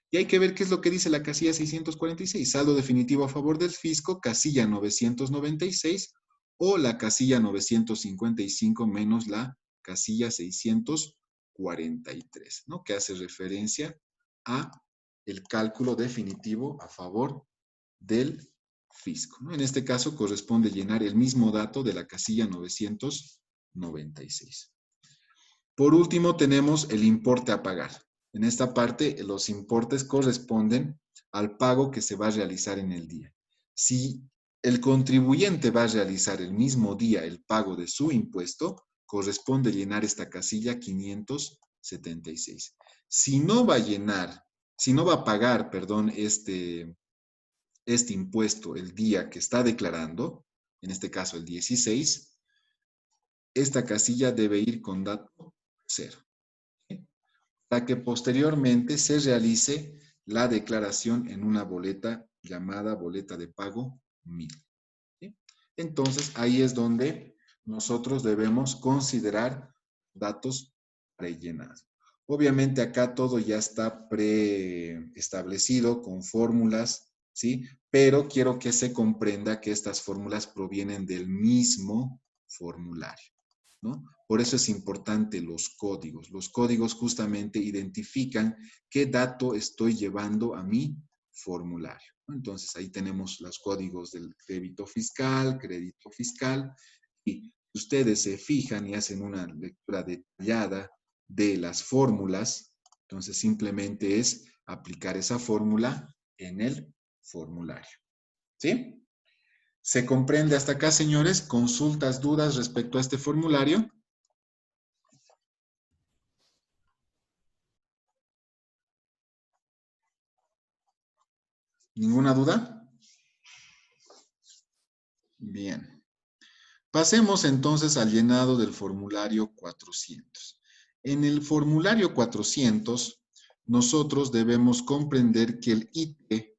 Y hay que ver qué es lo que dice la casilla 646. Saldo definitivo a favor del fisco, casilla 996 o la casilla 955 menos la casilla 643, ¿no? Que hace referencia a el cálculo definitivo a favor del fisco, ¿no? En este caso corresponde llenar el mismo dato de la casilla 996. Por último tenemos el importe a pagar. En esta parte los importes corresponden al pago que se va a realizar en el día. Si el contribuyente va a realizar el mismo día el pago de su impuesto, corresponde llenar esta casilla 576. Si no va a pagar, perdón, este impuesto el día que está declarando, en este caso el 16, esta casilla debe ir con dato 0. ¿Sí? Para que posteriormente se realice la declaración en una boleta llamada boleta de pago 1000. ¿Sí? Entonces, ahí es donde nosotros debemos considerar datos rellenados. Obviamente acá todo ya está preestablecido con fórmulas, ¿sí? Pero quiero que se comprenda que estas fórmulas provienen del mismo formulario, ¿no? Por eso es importante los códigos. Los códigos justamente identifican qué dato estoy llevando a mi formulario, ¿no? Entonces ahí tenemos los códigos del débito fiscal, crédito fiscal, y ustedes se fijan y hacen una lectura detallada de las fórmulas, entonces simplemente es aplicar esa fórmula en el formulario. ¿Sí? ¿Se comprende hasta acá, señores? ¿Consultas, dudas respecto a este formulario? ¿Ninguna duda? Bien. Pasemos entonces al llenado del formulario 400. En el formulario 400, nosotros debemos comprender que el IT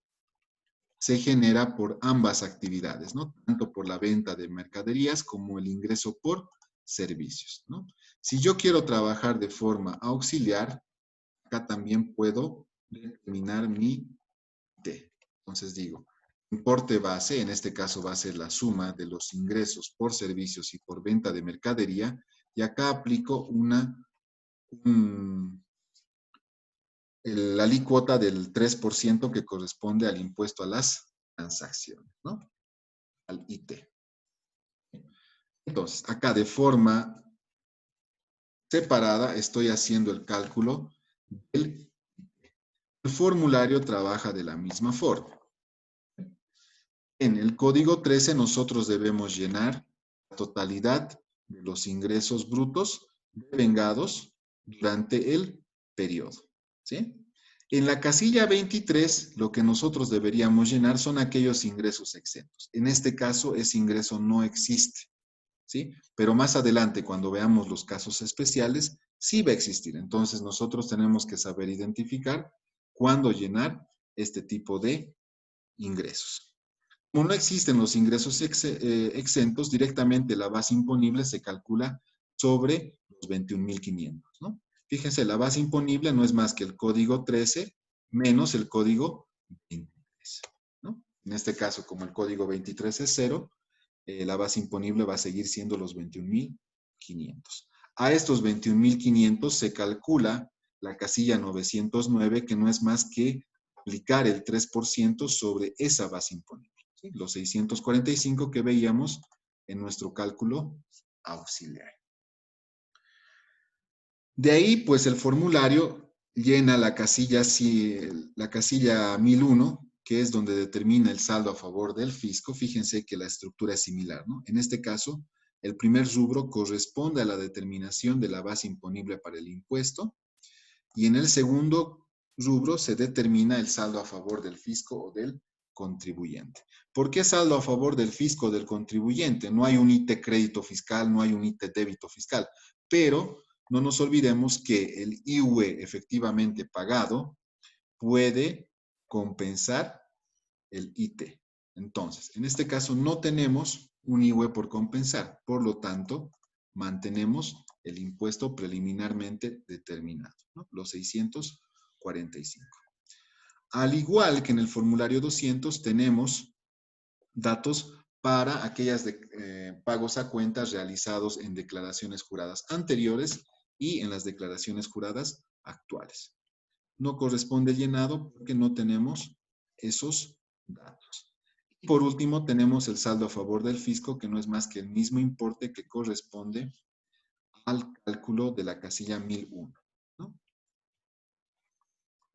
se genera por ambas actividades, ¿no? Tanto por la venta de mercaderías como el ingreso por servicios, ¿no? Si yo quiero trabajar de forma auxiliar, acá también puedo determinar mi IT. Entonces digo, importe base, en este caso va a ser la suma de los ingresos por servicios y por venta de mercadería, y acá aplico la alícuota del 3% que corresponde al impuesto a las transacciones, ¿no? Al IT. Entonces, acá de forma separada estoy haciendo el cálculo del IT. El formulario trabaja de la misma forma. En el código 13 nosotros debemos llenar la totalidad de los ingresos brutos devengados durante el periodo, ¿sí? En la casilla 23, lo que nosotros deberíamos llenar son aquellos ingresos exentos. En este caso, ese ingreso no existe, ¿sí? Pero más adelante, cuando veamos los casos especiales, sí va a existir. Entonces, nosotros tenemos que saber identificar cuándo llenar este tipo de ingresos. Como no existen los ingresos exentos, directamente la base imponible se calcula sobre los 21.500, ¿no? Fíjense, la base imponible no es más que el código 13 menos el código 23, ¿no? En este caso, como el código 23 es 0, la base imponible va a seguir siendo los 21.500. A estos 21.500 se calcula la casilla 909, que no es más que aplicar el 3% sobre esa base imponible, ¿sí? Los 645 que veíamos en nuestro cálculo auxiliar. De ahí, pues el formulario llena la casilla 1001, que es donde determina el saldo a favor del fisco. Fíjense que la estructura es similar, ¿no? En este caso, el primer rubro corresponde a la determinación de la base imponible para el impuesto, y en el segundo rubro se determina el saldo a favor del fisco o del contribuyente. ¿Por qué saldo a favor del fisco o del contribuyente? No hay un IT crédito fiscal, no hay un IT débito fiscal, pero no nos olvidemos que el IUE efectivamente pagado puede compensar el IT. Entonces, en este caso no tenemos un IUE por compensar, por lo tanto, mantenemos el impuesto preliminarmente determinado, ¿no? Los 645. Al igual que en el formulario 200, tenemos datos para aquellas pagos a cuentas realizados en declaraciones juradas anteriores y en las declaraciones juradas actuales. No corresponde llenado porque no tenemos esos datos. Y por último, tenemos el saldo a favor del fisco, que no es más que el mismo importe que corresponde al cálculo de la casilla 1001, ¿no?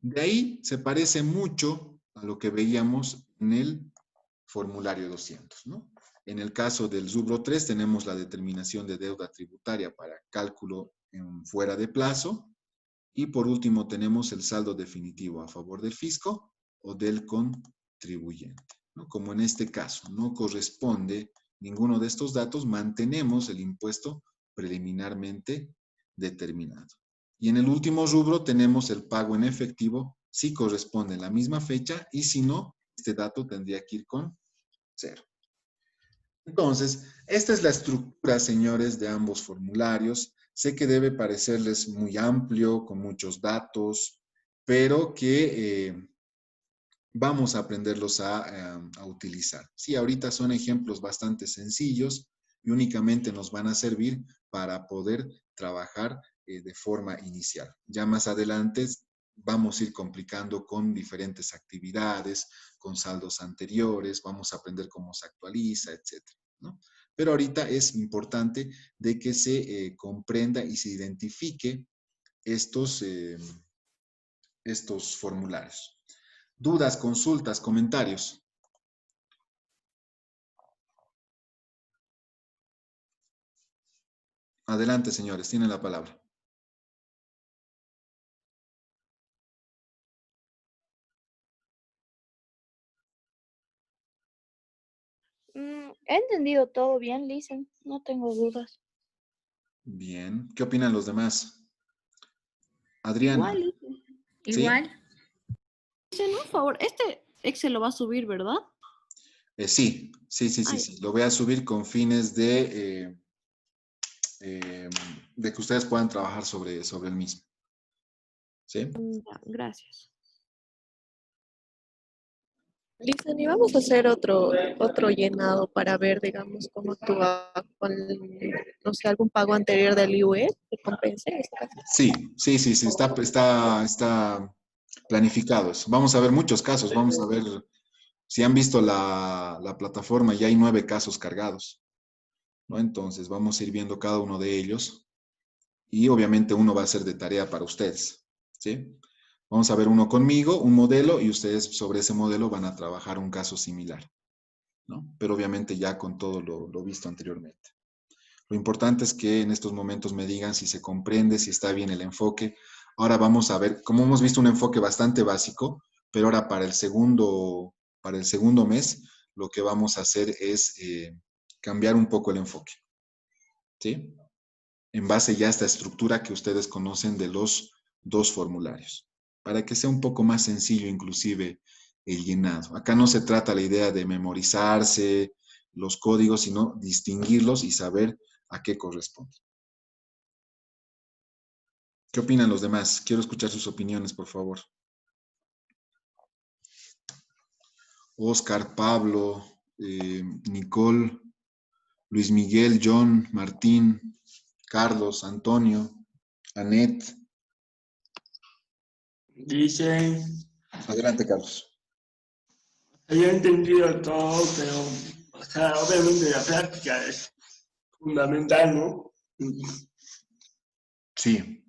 De ahí se parece mucho a lo que veíamos en el formulario 200, ¿no? En el caso del rubro 3 tenemos la determinación de deuda tributaria para cálculo fuera de plazo, y por último tenemos el saldo definitivo a favor del fisco o del contribuyente, ¿no? Como en este caso no corresponde ninguno de estos datos, mantenemos el impuesto preliminarmente determinado. Y en el último rubro tenemos el pago en efectivo, si corresponde en la misma fecha, y si no, este dato tendría que ir con 0. Entonces, esta es la estructura, señores, de ambos formularios. Sé que debe parecerles muy amplio, con muchos datos, pero que vamos a aprenderlos a utilizar. Sí, ahorita son ejemplos bastante sencillos, y únicamente nos van a servir para poder trabajar de forma inicial. Ya más adelante vamos a ir complicando con diferentes actividades, con saldos anteriores, vamos a aprender cómo se actualiza, etcétera, ¿no? Pero ahorita es importante de que se comprenda y se identifique estos formularios. ¿Dudas, consultas, comentarios? Adelante, señores, tienen la palabra. He entendido todo bien, Listen. No tengo dudas. Bien. ¿Qué opinan los demás? Adriana. Igual, ¿Sí? igual. Dicen, un favor, este Excel lo va a subir, ¿verdad? Sí. Lo voy a subir con fines de que ustedes puedan trabajar sobre el mismo. ¿Sí? Ya, gracias. Listen, y vamos a hacer otro llenado para ver, digamos, cómo actúa con, no sé, algún pago anterior del IUE que compense en este caso. Sí. Está planificado eso. Vamos a ver muchos casos. Vamos a ver si han visto la plataforma. Ya hay 9 casos cargados, ¿no? Entonces vamos a ir viendo cada uno de ellos y obviamente uno va a ser de tarea para ustedes, ¿sí? Vamos a ver uno conmigo, un modelo, y ustedes sobre ese modelo van a trabajar un caso similar, ¿no? Pero obviamente ya con todo lo visto anteriormente. Lo importante es que en estos momentos me digan si se comprende, si está bien el enfoque. Ahora vamos a ver, como hemos visto un enfoque bastante básico, pero ahora para el segundo mes, lo que vamos a hacer es cambiar un poco el enfoque, ¿sí? En base ya a esta estructura que ustedes conocen de los 2 formularios, para que sea un poco más sencillo inclusive el llenado. Acá no se trata la idea de memorizarse los códigos, sino distinguirlos y saber a qué corresponde. ¿Qué opinan los demás? Quiero escuchar sus opiniones, por favor. Oscar, Pablo, Nicole, Luis Miguel, John, Martín, Carlos, Antonio, Anet. Dicen, Adelante, Carlos. yo he entendido todo, pero, o sea, obviamente la práctica es fundamental, ¿no? Sí,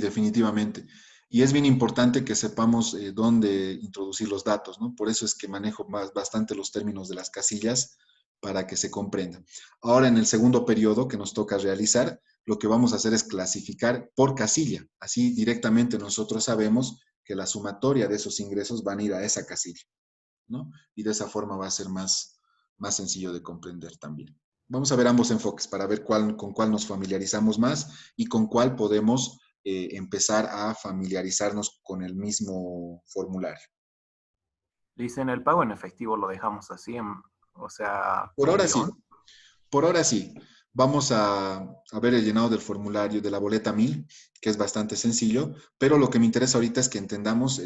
definitivamente. Y es bien importante que sepamos dónde introducir los datos, ¿no? Por eso es que manejo bastante los términos de las casillas para que se comprenda. Ahora, en el segundo periodo que nos toca realizar, lo que vamos a hacer es clasificar por casilla. Así directamente nosotros sabemos que la sumatoria de esos ingresos van a ir a esa casilla, ¿no? Y de esa forma va a ser más sencillo de comprender también. Vamos a ver ambos enfoques para ver con cuál nos familiarizamos más y con cuál podemos empezar a familiarizarnos con el mismo formulario. Dicen, el pago en efectivo lo dejamos así, o sea, Por con ahora sí. guión. Por ahora sí. Vamos a ver el llenado del formulario de la boleta 1000, que es bastante sencillo, pero lo que me interesa ahorita es que entendamos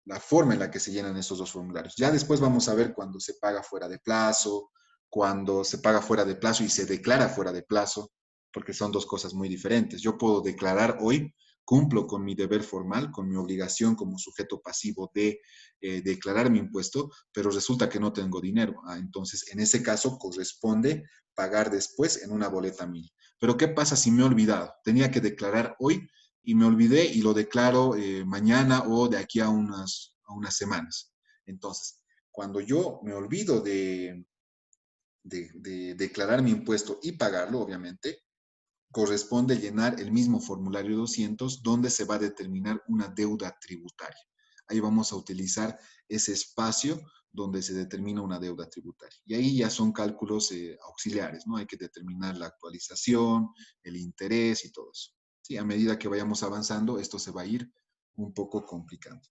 la forma en la que se llenan estos 2 formularios. Ya después vamos a ver cuando se paga fuera de plazo, cuando se paga fuera de plazo y se declara fuera de plazo, porque son 2 cosas muy diferentes. Yo puedo declarar hoy, cumplo con mi deber formal, con mi obligación como sujeto pasivo de declarar mi impuesto, pero resulta que no tengo dinero. Entonces, en ese caso, corresponde pagar después en una boleta 1000. Pero ¿qué pasa si me he olvidado? Tenía que declarar hoy y me olvidé y lo declaro mañana o de aquí a unas semanas. Entonces, cuando yo me olvido de declarar mi impuesto y pagarlo, obviamente, corresponde llenar el mismo formulario 200 donde se va a determinar una deuda tributaria. Ahí vamos a utilizar ese espacio donde se determina una deuda tributaria. Y ahí ya son cálculos auxiliares, ¿no? Hay que determinar la actualización, el interés y todo eso. Sí, a medida que vayamos avanzando, esto se va a ir un poco complicando.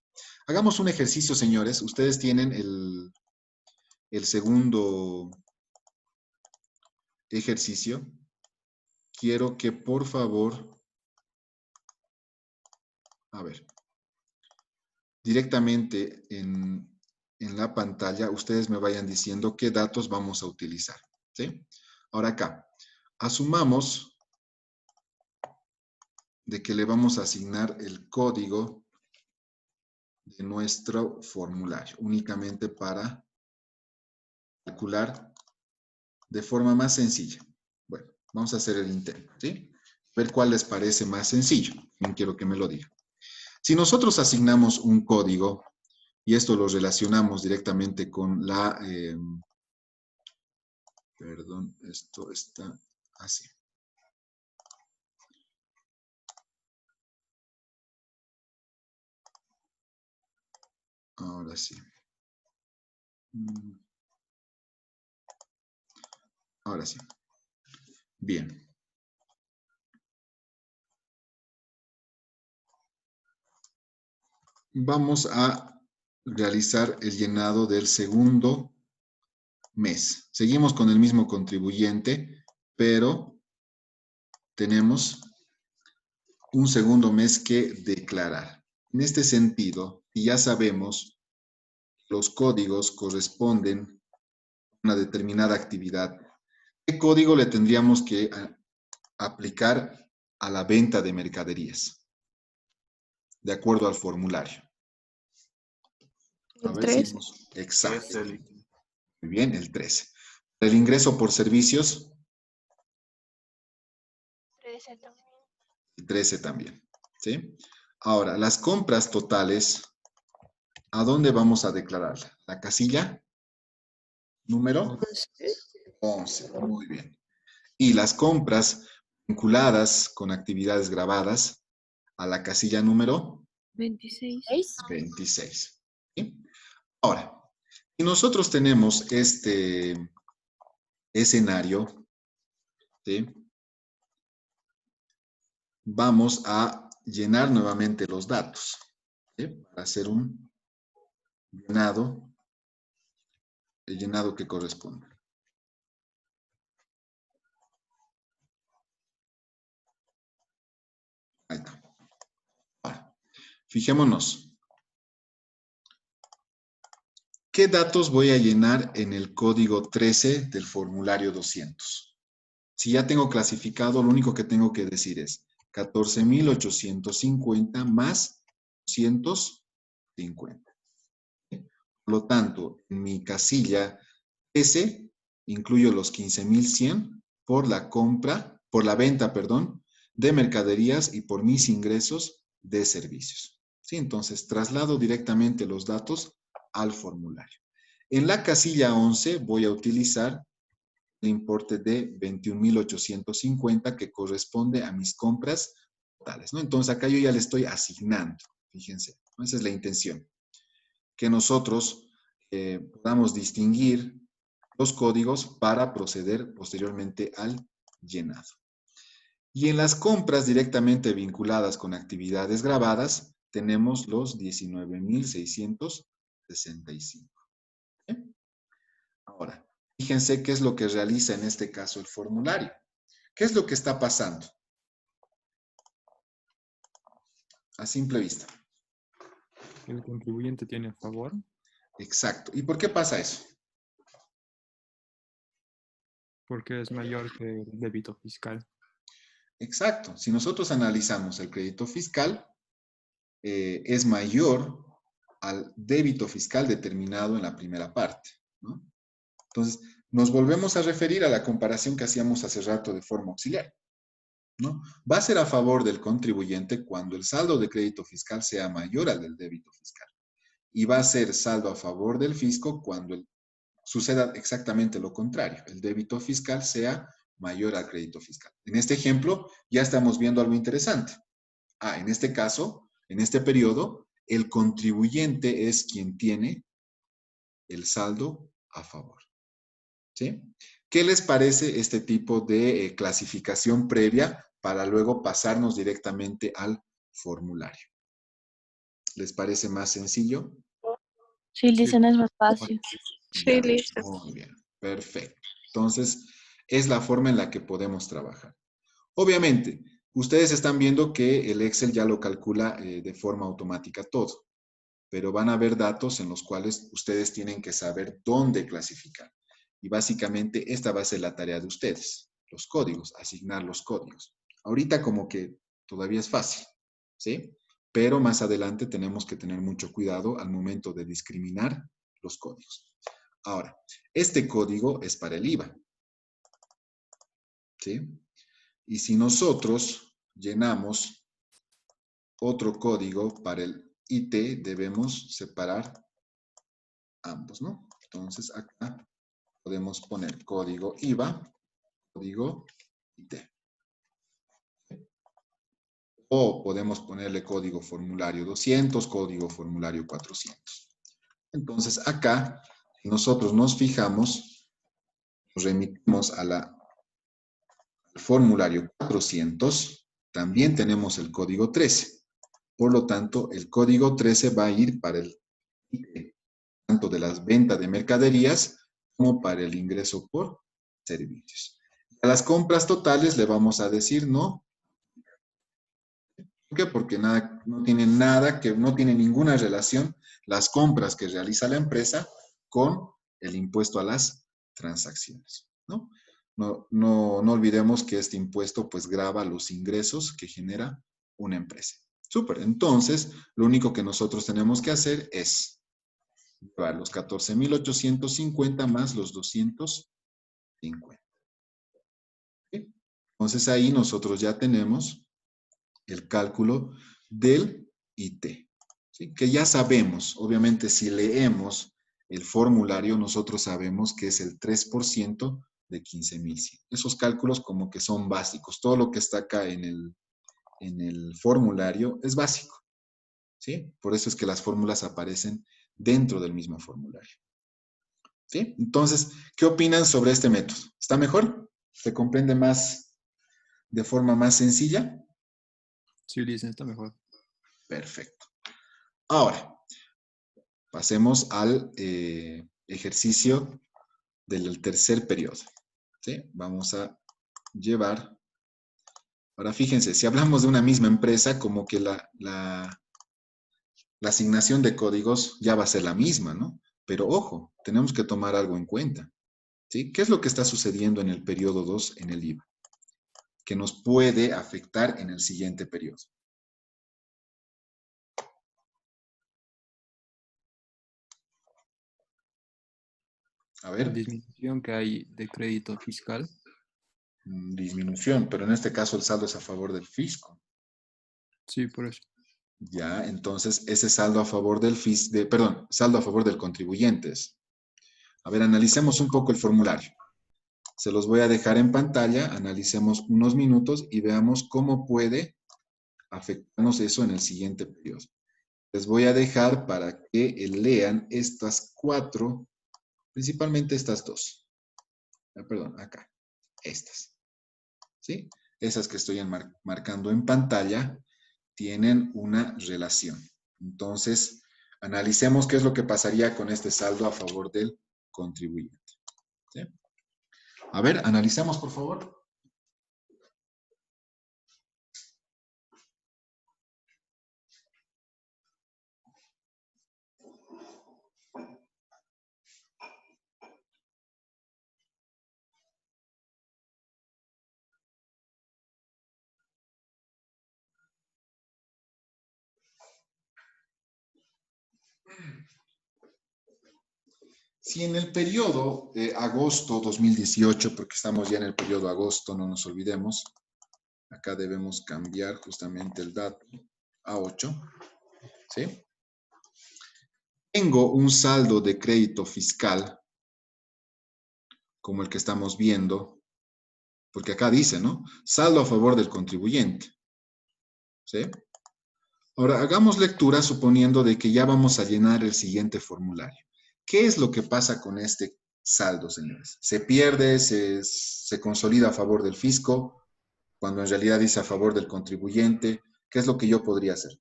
Hagamos un ejercicio, señores. Ustedes tienen el segundo ejercicio. Quiero que por favor, a ver, directamente en la pantalla ustedes me vayan diciendo qué datos vamos a utilizar, ¿sí? Ahora acá, asumamos de que le vamos a asignar el código de nuestro formulario, únicamente para calcular de forma más sencilla. Bueno, vamos a hacer el intento, ¿sí? Ver cuál les parece más sencillo. Bien, quiero que me lo digan. Si nosotros asignamos un código, y esto lo relacionamos directamente con la... perdón, esto está así. Ahora sí. Ahora sí. Bien. Vamos a realizar el llenado del segundo mes. Seguimos con el mismo contribuyente, pero tenemos un segundo mes que declarar. En este sentido, y ya sabemos, los códigos corresponden a una determinada actividad. ¿Qué código le tendríamos que aplicar a la venta de mercaderías? De acuerdo al formulario. A El ver 13. si exacto. 13. Muy bien, el 13. El ingreso por servicios, 13 también. el 13 también. ¿Sí? Ahora, las compras totales, ¿a dónde vamos a declararla? ¿La casilla? Número 11. Muy bien. Y las compras vinculadas con actividades grabadas a la casilla número 26. 26. ¿Sí? Ahora, si nosotros tenemos este escenario, ¿sí? Vamos a llenar nuevamente los datos, ¿sí? Para hacer un llenado, el llenado que corresponde. Ahí está. Ahora, fijémonos. ¿Qué datos voy a llenar en el código 13 del formulario 200? Si ya tengo clasificado, lo único que tengo que decir es 14,850 más 250. Por lo tanto, en mi casilla 13 incluyo los 15,100 por la compra, por la venta, perdón, de mercaderías y por mis ingresos de servicios. ¿Sí? Entonces, traslado directamente los datos al formulario. En la casilla 11 voy a utilizar el importe de 21,850 que corresponde a mis compras totales, ¿no? Entonces, acá yo ya le estoy asignando, fíjense, ¿no? Esa es la intención, que nosotros podamos distinguir los códigos para proceder posteriormente al llenado. Y en las compras directamente vinculadas con actividades grabadas, tenemos los 19,665. ¿Eh? Ahora, fíjense qué es lo que realiza en este caso el formulario. ¿Qué es lo que está pasando? A simple vista. El contribuyente tiene a favor. Exacto. ¿Y por qué pasa eso? Porque es mayor que el débito fiscal. Exacto. Si nosotros analizamos el crédito fiscal, es mayor al débito fiscal determinado en la primera parte, ¿no? Entonces, nos volvemos a referir a la comparación que hacíamos hace rato de forma auxiliar, ¿no? Va a ser a favor del contribuyente cuando el saldo de crédito fiscal sea mayor al del débito fiscal. Y va a ser saldo a favor del fisco cuando suceda exactamente lo contrario, el débito fiscal sea mayor al crédito fiscal. En este ejemplo, ya estamos viendo algo interesante. En este caso, en este periodo, el contribuyente es quien tiene el saldo a favor. ¿Sí? ¿Qué les parece este tipo de clasificación previa para luego pasarnos directamente al formulario? ¿Les parece más sencillo? Sí, dicen es más fácil. Sí, listo. Muy bien, perfecto. Entonces, es la forma en la que podemos trabajar. Obviamente, ustedes están viendo que el Excel ya lo calcula de forma automática todo, pero van a haber datos en los cuales ustedes tienen que saber dónde clasificar. Y básicamente esta va a ser la tarea de ustedes, los códigos, asignar los códigos. Ahorita como que todavía es fácil, ¿sí? Pero más adelante tenemos que tener mucho cuidado al momento de discriminar los códigos. Ahora, este código es para el IVA, ¿sí? Y si nosotros llenamos otro código para el IT, debemos separar ambos, ¿no? Entonces acá podemos poner código IVA, código IT. O podemos ponerle código formulario 200, código formulario 400. Entonces acá, si nosotros nos fijamos, nos remitimos al formulario 400, también tenemos el código 13. Por lo tanto, el código 13 va a ir para el IT, tanto de las ventas de mercaderías como para el ingreso por servicios. A las compras totales le vamos a decir no. ¿Por qué? Porque no tiene ninguna relación las compras que realiza la empresa con el impuesto a las transacciones, ¿no? No olvidemos que este impuesto pues grava los ingresos que genera una empresa. Súper. Entonces, lo único que nosotros tenemos que hacer es llevar los 14.850 más los 250. ¿Sí? Entonces, ahí nosotros ya tenemos el cálculo del IT. ¿Sí? Que ya sabemos, obviamente, si leemos el formulario, nosotros sabemos que es el 3% de 15.100. Esos cálculos como que son básicos. Todo lo que está acá en el formulario es básico. ¿Sí? Por eso es que las fórmulas aparecen dentro del mismo formulario. ¿Sí? Entonces, ¿qué opinan sobre este método? ¿Está mejor? ¿Se comprende más de forma más sencilla? Sí, Lisa, está mejor. Perfecto. Ahora, pasemos al ejercicio del tercer periodo. ¿Sí? Vamos a llevar... Ahora, fíjense, si hablamos de una misma empresa, como que la asignación de códigos ya va a ser la misma, ¿no? Pero ojo, tenemos que tomar algo en cuenta. ¿Sí? ¿Qué es lo que está sucediendo en el periodo 2 en el IVA? Que nos puede afectar en el siguiente periodo. A La ver, disminución que hay de crédito fiscal. disminución, pero en este caso el saldo es a favor del fisco. Sí, por eso. Ya, entonces ese saldo a favor del saldo a favor del contribuyente. A ver, analicemos un poco el formulario. Se los voy a dejar en pantalla, analicemos unos minutos y veamos cómo puede afectarnos eso en el siguiente periodo. Les voy a dejar para que lean estas 4, principalmente estas 2. Perdón, acá, estas. ¿Sí? Esas que estoy marcando en pantalla tienen una relación. Entonces, analicemos qué es lo que pasaría con este saldo a favor del contribuyente. ¿Sí? A ver, analicemos, por favor. Si en el periodo de agosto 2018, porque estamos ya en el periodo de agosto, no nos olvidemos, acá debemos cambiar justamente el dato a 8, ¿sí? Tengo un saldo de crédito fiscal, como el que estamos viendo, porque acá dice, ¿no? Saldo a favor del contribuyente, ¿sí? Ahora, hagamos lectura suponiendo de que ya vamos a llenar el siguiente formulario. ¿Qué es lo que pasa con este saldo, señores? ¿Se pierde, se consolida a favor del fisco, cuando en realidad dice a favor del contribuyente? ¿Qué es lo que yo podría hacer?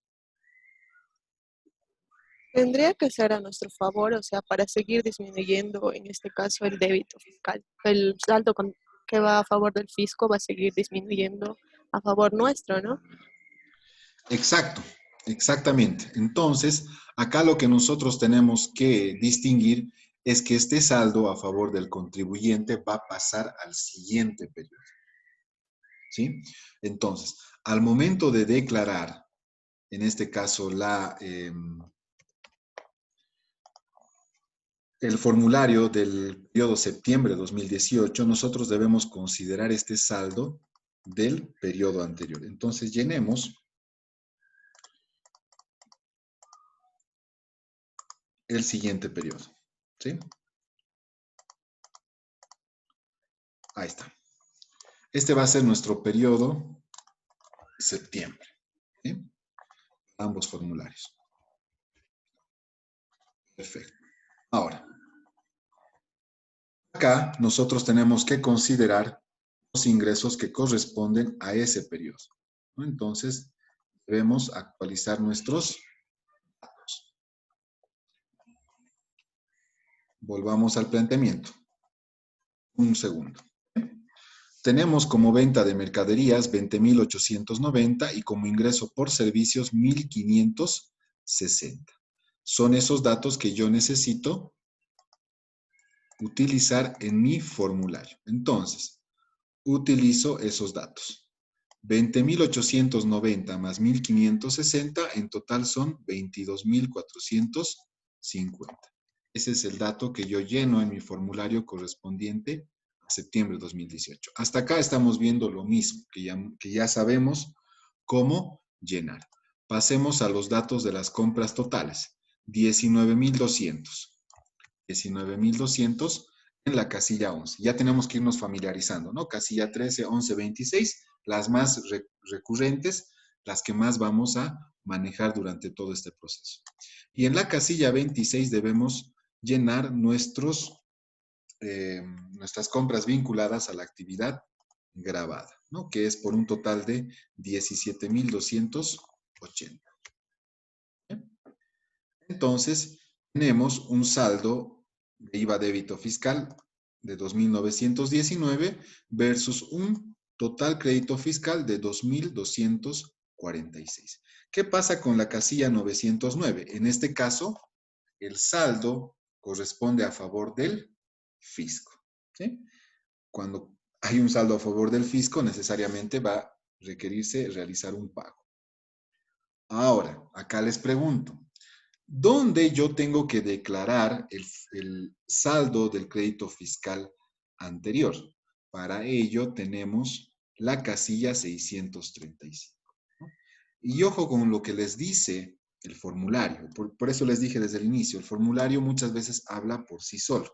Tendría que ser a nuestro favor, o sea, para seguir disminuyendo, en este caso, el débito fiscal. El saldo que va a favor del fisco va a seguir disminuyendo a favor nuestro, ¿no? Exacto, exactamente. Entonces, acá lo que nosotros tenemos que distinguir es que este saldo a favor del contribuyente va a pasar al siguiente periodo. ¿Sí? Entonces, al momento de declarar, en este caso, el formulario del periodo septiembre de 2018, nosotros debemos considerar este saldo del periodo anterior. Entonces, llenemos el siguiente periodo. ¿Sí? Ahí está. Este va a ser nuestro periodo septiembre. ¿Sí? Ambos formularios. Perfecto. Ahora, acá nosotros tenemos que considerar los ingresos que corresponden a ese periodo, ¿no? Entonces, debemos actualizar nuestros datos. Volvamos al planteamiento. Un segundo. Tenemos como venta de mercaderías 20.890 y como ingreso por servicios 1.560. Son esos datos que yo necesito utilizar en mi formulario. Entonces, utilizo esos datos. 20.890 más 1.560, en total son 22.450. Ese es el dato que yo lleno en mi formulario correspondiente a septiembre de 2018. Hasta acá estamos viendo lo mismo, que ya sabemos cómo llenar. Pasemos a los datos de las compras totales. 19.200. 19.200 en la casilla 11. Ya tenemos que irnos familiarizando, ¿no? Casilla 13, 11, 26, las más recurrentes, las que más vamos a manejar durante todo este proceso. Y en la casilla 26 debemos llenar nuestras compras vinculadas a la actividad grabada, ¿no? Que es por un total de 17.280. Entonces, tenemos un saldo de IVA débito fiscal de 2.919 versus un total crédito fiscal de 2.246. ¿Qué pasa con la casilla 909? En este caso, el saldo corresponde a favor del fisco. ¿Sí? Cuando hay un saldo a favor del fisco, necesariamente va a requerirse realizar un pago. Ahora, acá les pregunto, ¿dónde yo tengo que declarar el saldo del crédito fiscal anterior? Para ello tenemos la casilla 635. ¿No? Y ojo con lo que les dice el formulario. Por eso les dije desde el inicio, el formulario muchas veces habla por sí solo.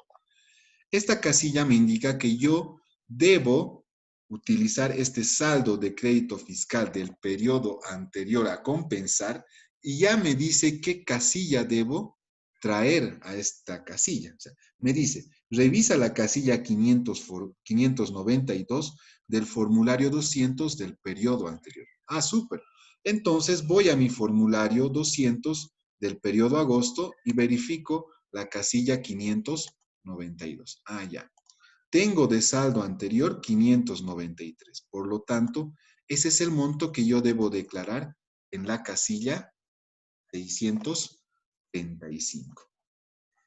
Esta casilla me indica que yo debo utilizar este saldo de crédito fiscal del periodo anterior a compensar y ya me dice qué casilla debo traer a esta casilla. O sea, me dice, revisa la casilla 592 del formulario 200 del periodo anterior. Ah, súper. Entonces voy a mi formulario 200 del periodo agosto y verifico la casilla 592. Ah, ya. Tengo de saldo anterior 593. Por lo tanto, ese es el monto que yo debo declarar en la casilla 635.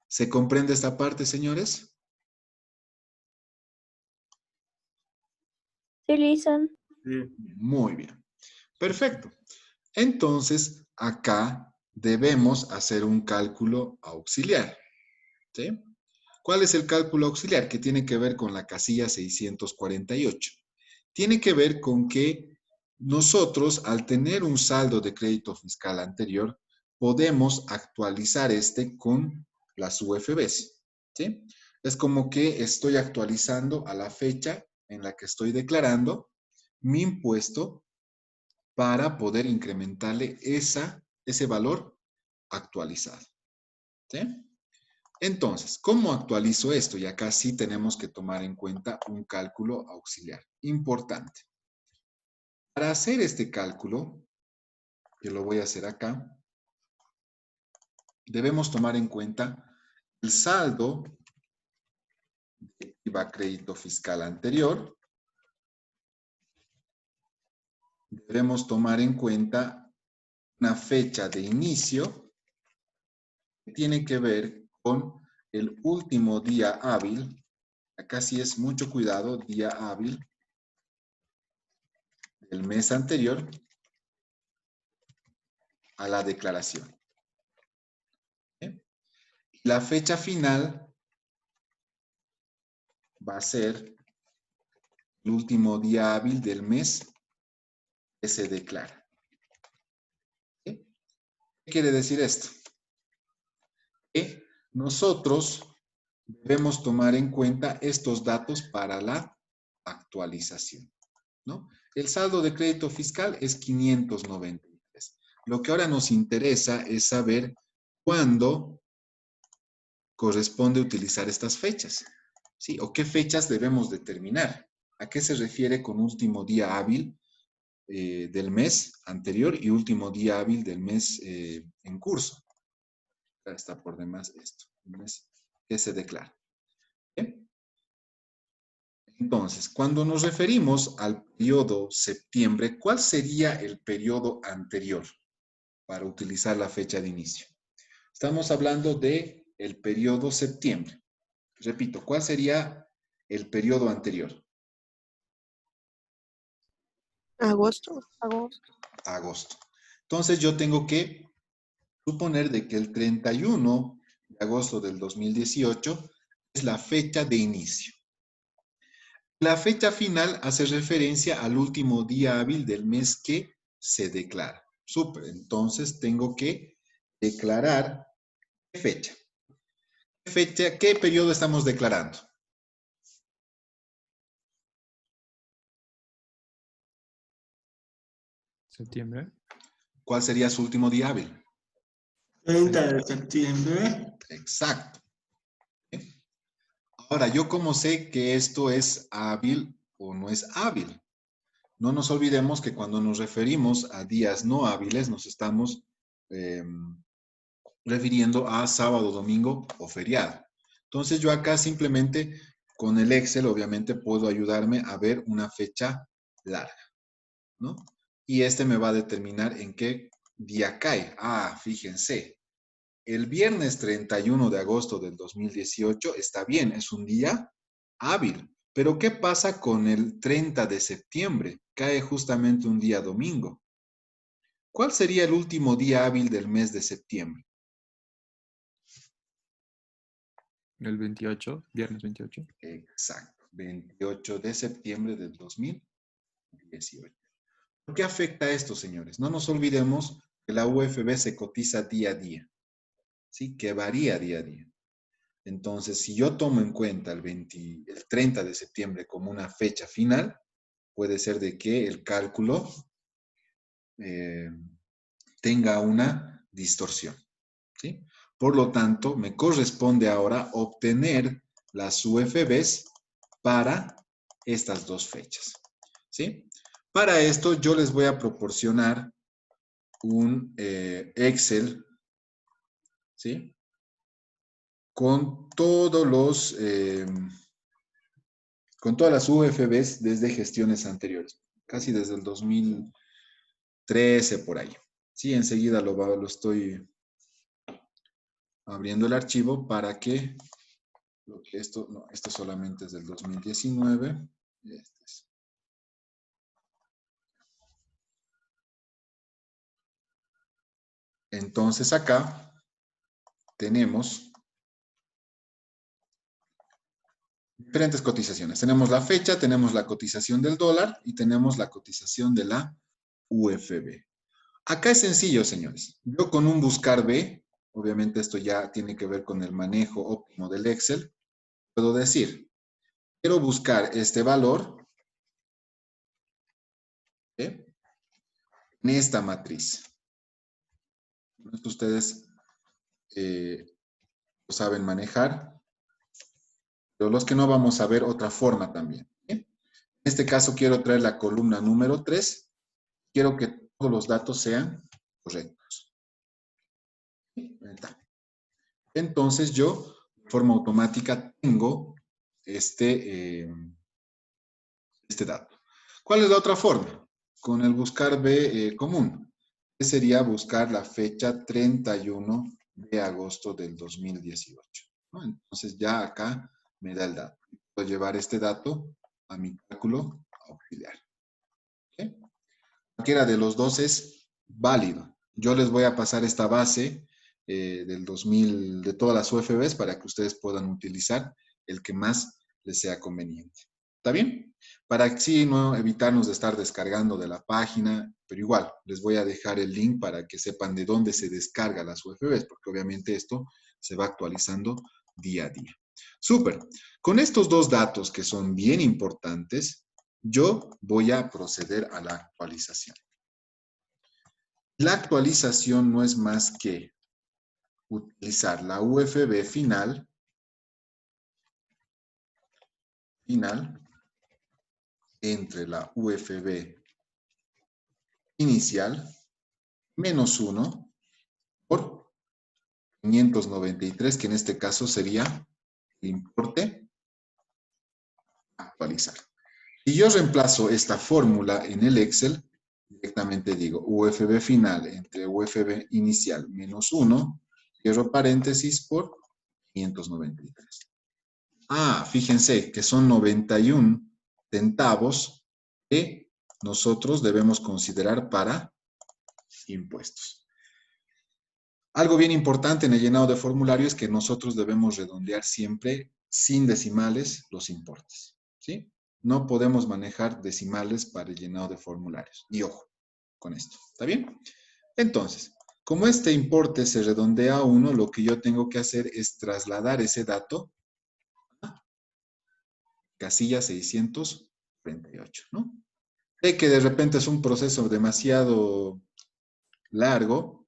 ¿Se comprende esta parte, señores? Sí, listen. Muy bien. Perfecto. Entonces, acá debemos hacer un cálculo auxiliar. ¿Sí? ¿Cuál es el cálculo auxiliar? Que tiene que ver con la casilla 648. Tiene que ver con que nosotros, al tener un saldo de crédito fiscal anterior, podemos actualizar este con las UFBs. ¿Sí? Es como que estoy actualizando a la fecha en la que estoy declarando mi impuesto para poder incrementarle ese valor actualizado. ¿Sí? Entonces, ¿cómo actualizo esto? Y acá sí tenemos que tomar en cuenta un cálculo auxiliar. Importante. Para hacer este cálculo, que lo voy a hacer acá, debemos tomar en cuenta el saldo de IVA crédito fiscal anterior. Debemos tomar en cuenta una fecha de inicio que tiene que ver con el último día hábil, acá sí es mucho cuidado, día hábil del mes anterior a la declaración. ¿Bien? La fecha final va a ser el último día hábil del mes que se declara. ¿Sí? ¿Qué quiere decir esto? Que nosotros debemos tomar en cuenta estos datos para la actualización, ¿no? El saldo de crédito fiscal es 593. Lo que ahora nos interesa es saber cuándo corresponde utilizar estas fechas, ¿sí? O qué fechas debemos determinar. ¿A qué se refiere con último día hábil del mes anterior y último día hábil del mes en curso? Acá está por demás esto, el mes que se declara. ¿Bien? Entonces, cuando nos referimos al periodo septiembre, ¿cuál sería el periodo anterior para utilizar la fecha de inicio? Estamos hablando de el periodo septiembre. Repito, ¿cuál sería el periodo anterior? Agosto. Agosto. Entonces, yo tengo que suponer de que el 31 de agosto del 2018 es la fecha de inicio. La fecha final hace referencia al último día hábil del mes que se declara. Súper, entonces tengo que declarar qué fecha. ¿Qué periodo estamos declarando? Septiembre. ¿Cuál sería su último día hábil? 30 de septiembre. Exacto. ¿Sí? Ahora, ¿yo cómo sé que esto es hábil o no es hábil? No nos olvidemos que cuando nos referimos a días no hábiles, nos estamos refiriendo a sábado, domingo o feriado. Entonces yo acá simplemente con el Excel obviamente puedo ayudarme a ver una fecha larga, ¿no? Y este me va a determinar en qué día cae. Ah, fíjense, el viernes 31 de agosto del 2018 está bien, es un día hábil. Pero ¿qué pasa con el 30 de septiembre? Cae justamente un día domingo. ¿Cuál sería el último día hábil del mes de septiembre? El 28, viernes 28. Exacto, 28 de septiembre del 2018. ¿Por qué afecta esto, señores? No nos olvidemos que la UFB se cotiza día a día, ¿sí? Que varía día a día. Entonces, si yo tomo en cuenta el 30 de septiembre como una fecha final, puede ser de que el cálculo tenga una distorsión, ¿sí? Por lo tanto, me corresponde ahora obtener las UFBs para estas dos fechas, ¿sí? Para esto, yo les voy a proporcionar un Excel, ¿sí? Con todos los, con todas las UFBs desde gestiones anteriores, casi desde el 2013 por ahí. Sí, enseguida lo estoy abriendo el archivo para que esto, no, esto solamente es del 2019. Entonces acá tenemos diferentes cotizaciones. Tenemos la fecha, tenemos la cotización del dólar y tenemos la cotización de la UFB. Acá es sencillo, señores. Yo con un buscar B, obviamente esto ya tiene que ver con el manejo óptimo del Excel, puedo decir, quiero buscar este valor en esta matriz. Esto ustedes lo saben manejar, pero los que no vamos a ver otra forma también. ¿Bien? En este caso quiero traer la columna número 3. Quiero que todos los datos sean correctos. Entonces yo, de forma automática, tengo este dato. ¿Cuál es la otra forma? Con el buscar B común. Que sería buscar la fecha 31 de agosto del 2018. ¿no? Entonces ya acá me da el dato. Puedo llevar este dato a mi cálculo auxiliar. ¿Okay? Cualquiera de los dos es válido. Yo les voy a pasar esta base del 2000, de todas las UFBs para que ustedes puedan utilizar el que más les sea conveniente. ¿Está bien? Para así no evitarnos de estar descargando de la página, pero igual les voy a dejar el link para que sepan de dónde se descarga las UFBs, porque obviamente esto se va actualizando día a día. Súper. Con estos dos datos que son bien importantes, yo voy a proceder a la actualización. La actualización no es más que utilizar la UFB final entre la UFB inicial menos 1 por 593, que en este caso sería el importe actualizar. Si yo reemplazo esta fórmula en el Excel, directamente digo UFB final entre UFB inicial menos 1, cierro paréntesis por 593. Ah, fíjense que son 91 centavos que nosotros debemos considerar para impuestos. Algo bien importante en el llenado de formulario es que nosotros debemos redondear siempre sin decimales los importes, ¿sí? No podemos manejar decimales para el llenado de formularios. Y ojo con esto, ¿está bien? Entonces, como este importe se redondea a 1, lo que yo tengo que hacer es trasladar ese dato a casilla 638, ¿no? Sé que de repente es un proceso demasiado largo,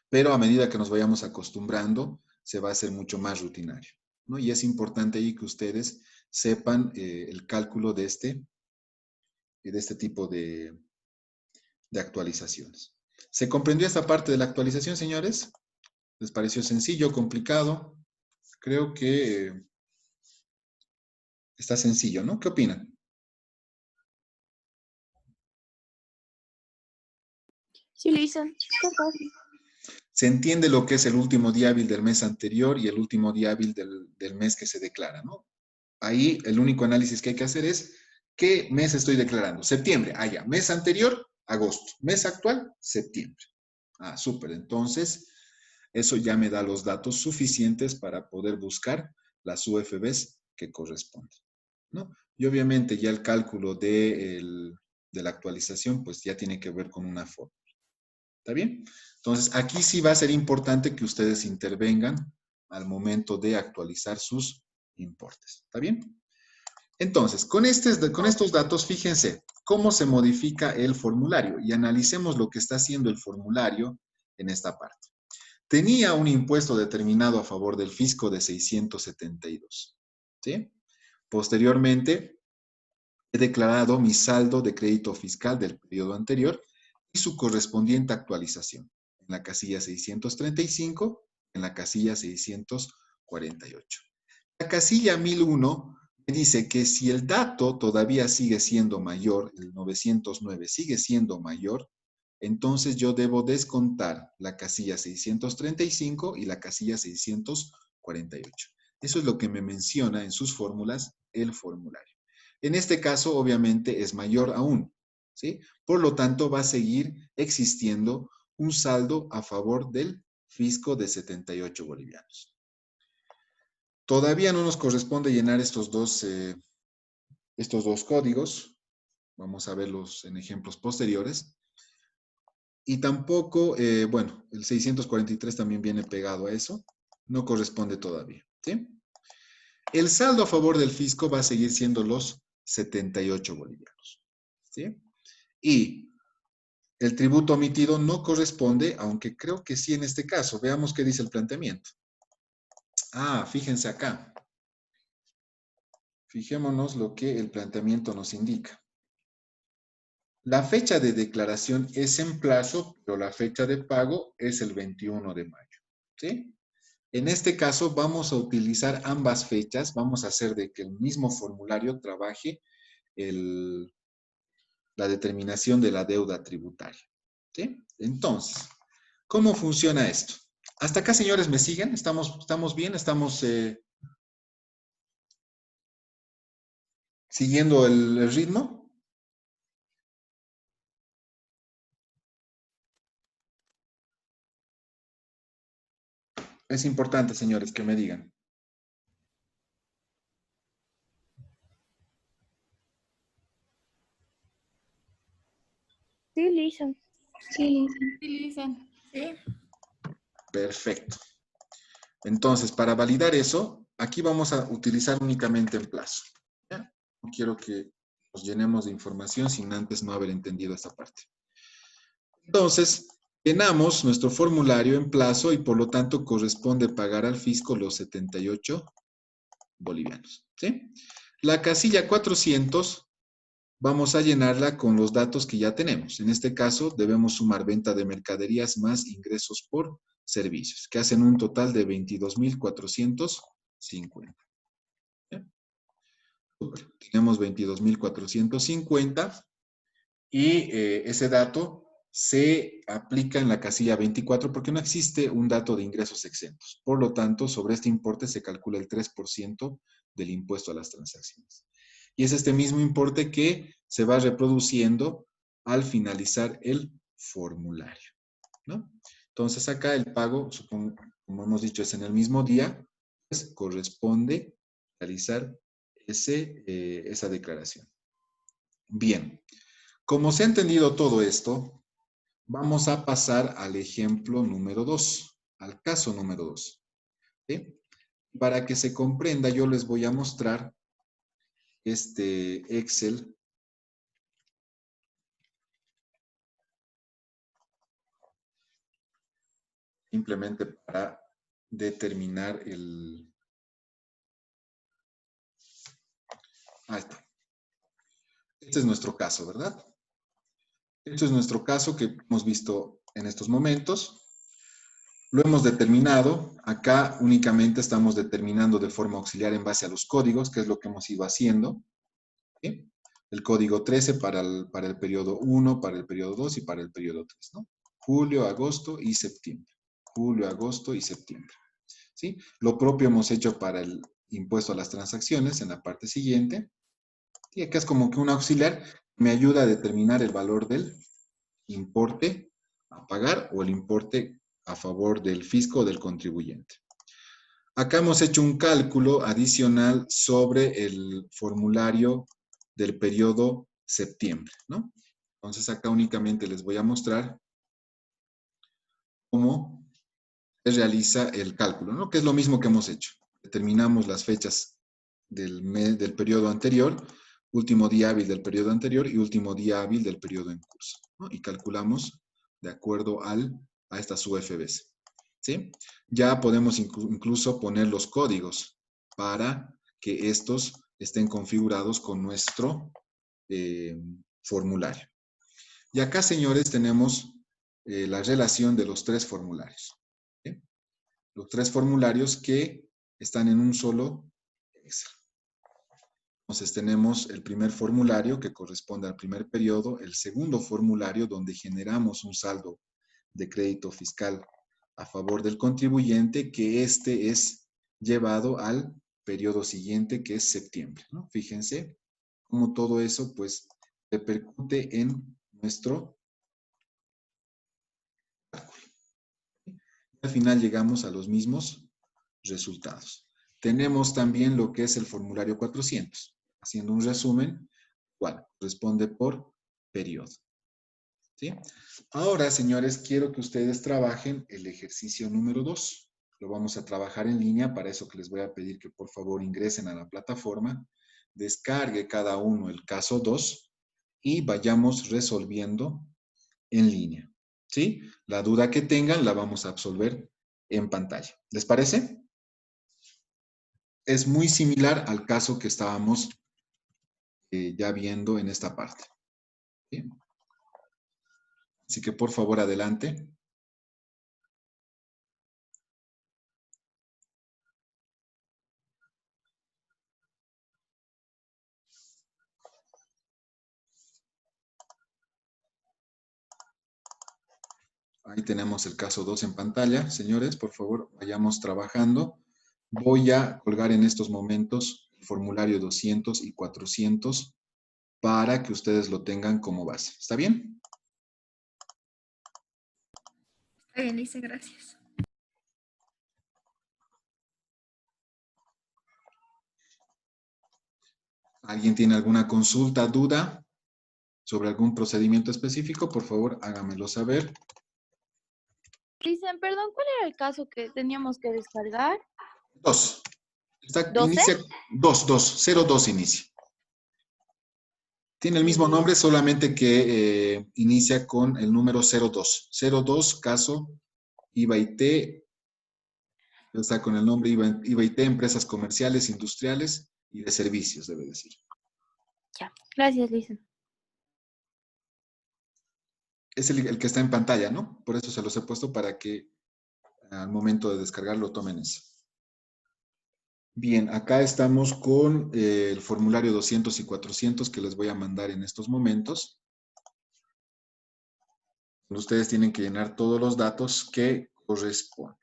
pero a medida que nos vayamos acostumbrando, se va a hacer mucho más rutinario, ¿no? Y es importante ahí que ustedes sepan el cálculo de este tipo de actualizaciones. ¿Se comprendió esta parte de la actualización, señores? ¿Les pareció sencillo, complicado? Creo que está sencillo, ¿no? ¿Qué opinan? Sí, Lisa, está fácil. Se entiende lo que es el último día hábil del mes anterior y el último día hábil del mes que se declara, ¿no? Ahí el único análisis que hay que hacer es ¿qué mes estoy declarando? Septiembre. Ah, ya. Mes anterior, agosto. Mes actual, septiembre. Ah, súper. Entonces, eso ya me da los datos suficientes para poder buscar las UFBs que corresponden, ¿no? Y obviamente ya el cálculo de la actualización, pues ya tiene que ver con una fórmula. ¿Está bien? Entonces, aquí sí va a ser importante que ustedes intervengan al momento de actualizar sus importes. ¿Está bien? Entonces, con estos datos, fíjense cómo se modifica el formulario y analicemos lo que está haciendo el formulario en esta parte. Tenía un impuesto determinado a favor del fisco de 672. ¿Sí? Posteriormente, he declarado mi saldo de crédito fiscal del periodo anterior y su correspondiente actualización en la casilla 635, en la casilla 648. La casilla 1001 me dice que si el dato todavía sigue siendo mayor, el 909 sigue siendo mayor, entonces yo debo descontar la casilla 635 y la casilla 648. Eso es lo que me menciona en sus fórmulas el formulario. En este caso, obviamente, es mayor aún, ¿sí? Por lo tanto, va a seguir existiendo un saldo a favor del fisco de 78 bolivianos. Todavía no nos corresponde llenar estos dos códigos. Vamos a verlos en ejemplos posteriores. Y tampoco, bueno, el 643 también viene pegado a eso. No corresponde todavía, ¿sí? El saldo a favor del fisco va a seguir siendo los 78 bolivianos, ¿sí? Y el tributo omitido no corresponde, aunque creo que sí en este caso. Veamos qué dice el planteamiento. Ah, fíjense acá. Fijémonos lo que el planteamiento nos indica. La fecha de declaración es en plazo, pero la fecha de pago es el 21 de mayo, ¿sí? En este caso vamos a utilizar ambas fechas, vamos a hacer de que el mismo formulario trabaje la determinación de la deuda tributaria, ¿sí? Entonces, ¿cómo funciona esto? ¿Hasta acá, señores, me siguen? ¿Estamos bien? ¿Estamos siguiendo el ritmo? Es importante, señores, que me digan. Sí, listen. Sí, Sí, dicen. Sí. Perfecto. Entonces, para validar eso, aquí vamos a utilizar únicamente el plazo. ¿Ya? No quiero que nos llenemos de información sin antes no haber entendido esta parte. Entonces, llenamos nuestro formulario en plazo y por lo tanto corresponde pagar al fisco los 78 bolivianos. ¿Sí? La casilla 400 vamos a llenarla con los datos que ya tenemos. En este caso, debemos sumar venta de mercaderías más ingresos por servicios, que hacen un total de 22.450. ¿Sí? Super. Tenemos 22.450 y ese dato se aplica en la casilla 24 porque no existe un dato de ingresos exentos. Por lo tanto, sobre este importe se calcula el 3% del impuesto a las transacciones. Y es este mismo importe que se va reproduciendo al finalizar el formulario, ¿no? Entonces acá el pago, supongo, como hemos dicho, es en el mismo día, pues corresponde realizar esa declaración. Bien, como se ha entendido todo esto, vamos a pasar al ejemplo número 2, al caso número 2. ¿Sí? Para que se comprenda, yo les voy a mostrar este Excel. Simplemente para determinar el... Ahí está. Este es nuestro caso, ¿verdad? Este es nuestro caso que hemos visto en estos momentos. Lo hemos determinado. Acá únicamente estamos determinando de forma auxiliar en base a los códigos, que es lo que hemos ido haciendo. ¿Sí? El código 13 para el periodo 1, para el periodo 2 y para el periodo 3, ¿no? Julio, agosto y septiembre. Julio, agosto y septiembre. ¿Sí? Lo propio hemos hecho para el impuesto a las transacciones en la parte siguiente. Y acá es como que un auxiliar me ayuda a determinar el valor del importe a pagar o el importe a favor del fisco o del contribuyente. Acá hemos hecho un cálculo adicional sobre el formulario del periodo septiembre, ¿no? Entonces acá únicamente les voy a mostrar cómo se realiza el cálculo, ¿no? Que es lo mismo que hemos hecho. Determinamos las fechas del periodo anterior, último día hábil del periodo anterior y último día hábil del periodo en curso, ¿no? Y calculamos de acuerdo a estas UFBs, ¿sí? Ya podemos incluso poner los códigos para que estos estén configurados con nuestro formulario. Y acá, señores, tenemos la relación de los tres formularios. ¿Sí? Los tres formularios que están en un solo Excel. Entonces tenemos el primer formulario que corresponde al primer periodo, el segundo formulario donde generamos un saldo de crédito fiscal a favor del contribuyente, que este es llevado al periodo siguiente, que es septiembre, ¿no? Fíjense cómo todo eso, pues, repercute en nuestro cálculo. Al final llegamos a los mismos resultados. Tenemos también lo que es el formulario 400. Haciendo un resumen, ¿cuál? Responde por periodo. ¿Sí? Ahora, señores, quiero que ustedes trabajen el ejercicio número 2. Lo vamos a trabajar en línea, para eso que les voy a pedir que por favor ingresen a la plataforma, descargue cada uno el caso 2 y vayamos resolviendo en línea. ¿Sí? La duda que tengan la vamos a absolver en pantalla. ¿Les parece? Es muy similar al caso que estábamos ya viendo en esta parte. ¿Sí? Así que por favor, adelante. Ahí tenemos el caso 2 en pantalla. Señores, por favor, vayamos trabajando. Voy a colgar en estos momentos el formulario 200 y 400 para que ustedes lo tengan como base. ¿Está bien? Está bien, Lisa, gracias. ¿Alguien tiene alguna consulta, duda sobre algún procedimiento específico? Por favor, hágamelo saber. Dicen, perdón, ¿cuál era el caso que teníamos que descargar? 2. ¿12? Inicia 02 inicia. Tiene el mismo nombre, solamente que inicia con el número 02. 02, caso IVA y T. Está con el nombre IVA y T, empresas comerciales, industriales y de servicios, debe decir. Ya, gracias, Lisa. Es el que está en pantalla, ¿no? Por eso se los he puesto para que al momento de descargarlo tomen eso. Bien, acá estamos con el formulario 200 y 400 que les voy a mandar en estos momentos. Ustedes tienen que llenar todos los datos que corresponden.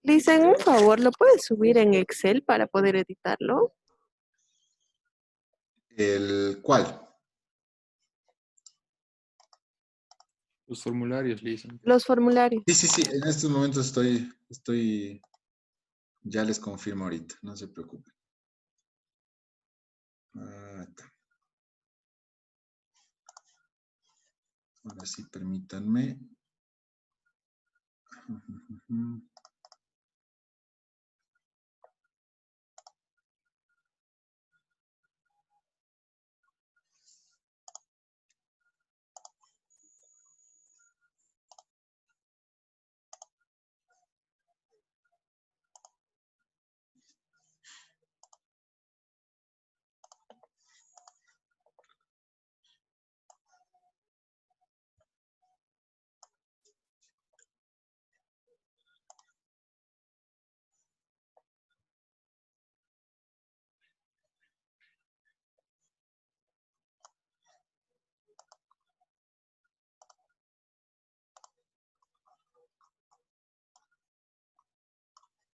Dicen, un favor, ¿lo puedes subir en Excel para poder editarlo? ¿El cuál? Los formularios, Lisa. Los formularios. Sí, en estos momentos estoy, ya les confirmo ahorita, no se preocupen. Acá. Ahora sí, permítanme.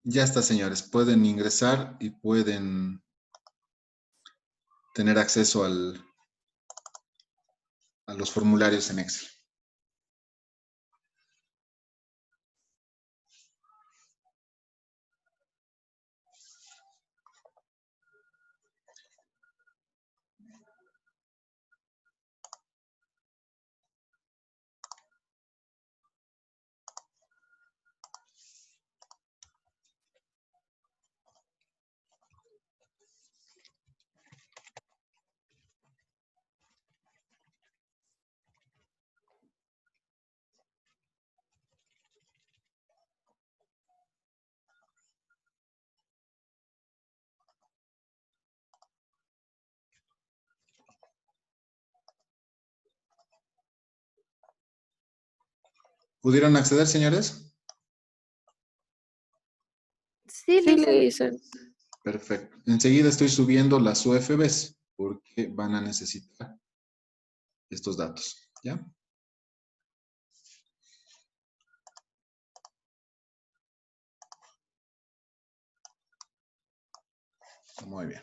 Ya está, señores. Pueden ingresar y pueden tener acceso a los formularios en Excel. ¿Pudieron acceder, señores? Sí, Sí, Lisa. Lisa. Perfecto. Enseguida estoy subiendo las UFBs porque van a necesitar estos datos, ¿ya? Muy bien.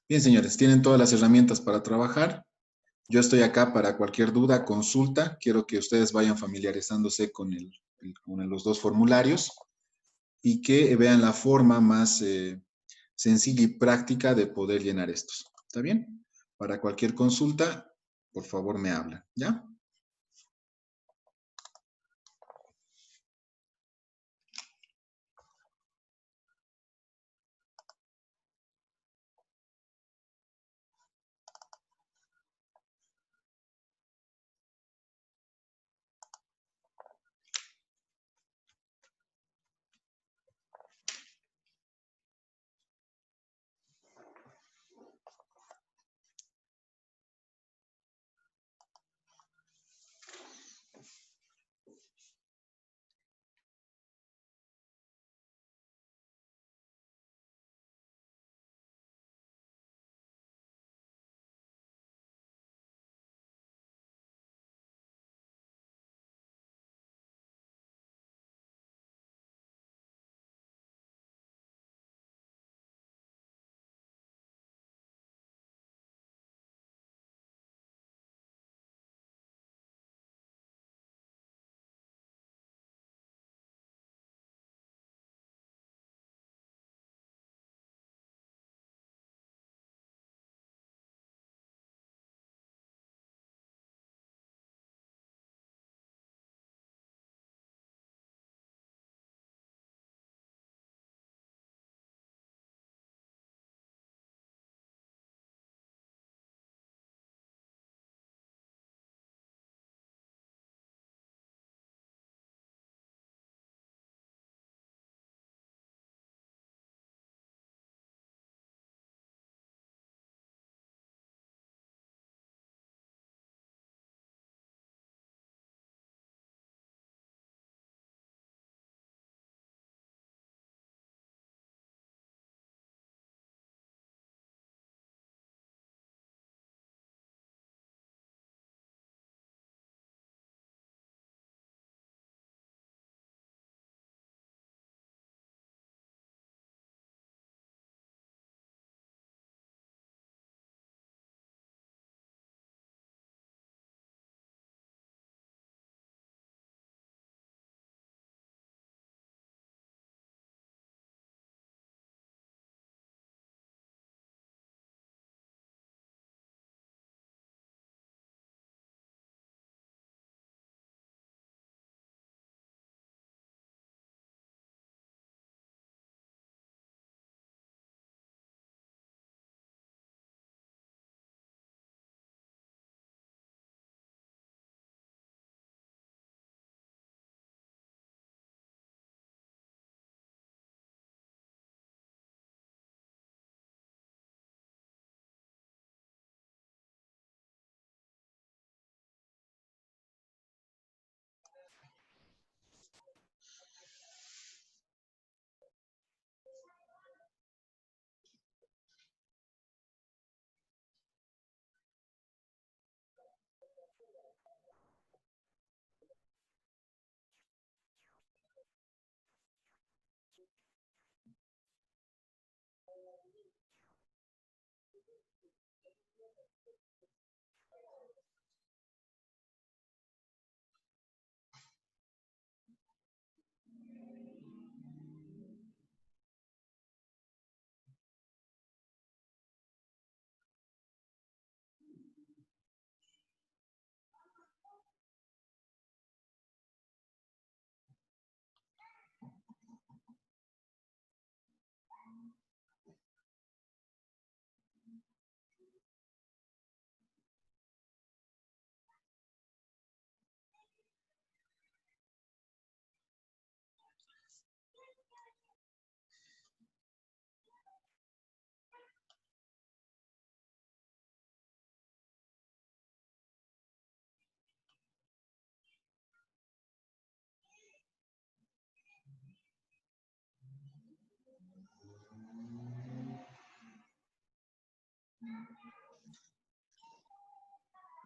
Bien, señores, tienen todas las herramientas para trabajar. Yo estoy acá para cualquier duda, consulta. Quiero que ustedes vayan familiarizándose con los dos formularios y que vean la forma más sencilla y práctica de poder llenar estos. ¿Está bien? Para cualquier consulta, por favor me hablan, ¿ya?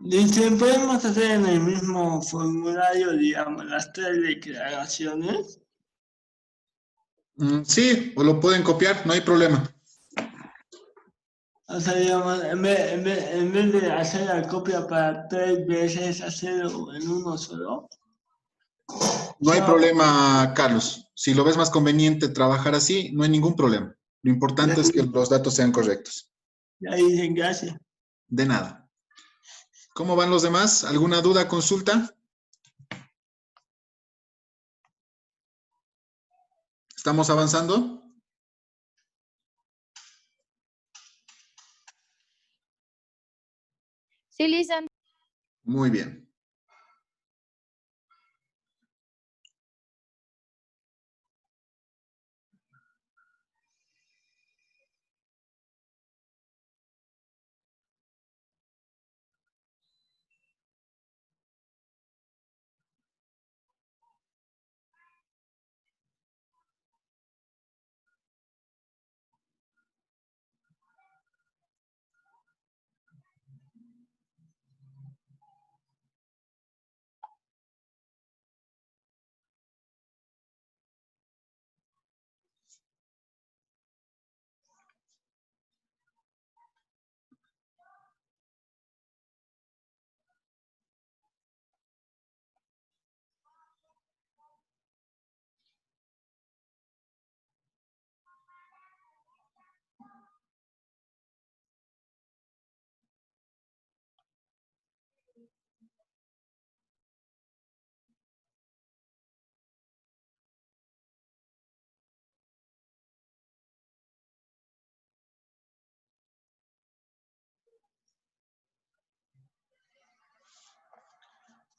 Dice, ¿podemos hacer en el mismo formulario, digamos, las tres declaraciones? Sí, o lo pueden copiar, no hay problema. O sea, digamos, en vez de hacer la copia para 3 veces, hacerlo en uno solo. No hay Chao. problema, Carlos. Si lo ves más conveniente trabajar así, no hay ningún problema. Lo importante es que los datos sean correctos. Ya dicen gracias. De nada. ¿Cómo van los demás? ¿Alguna duda, consulta? ¿Estamos avanzando? Sí, Lisa. Muy bien.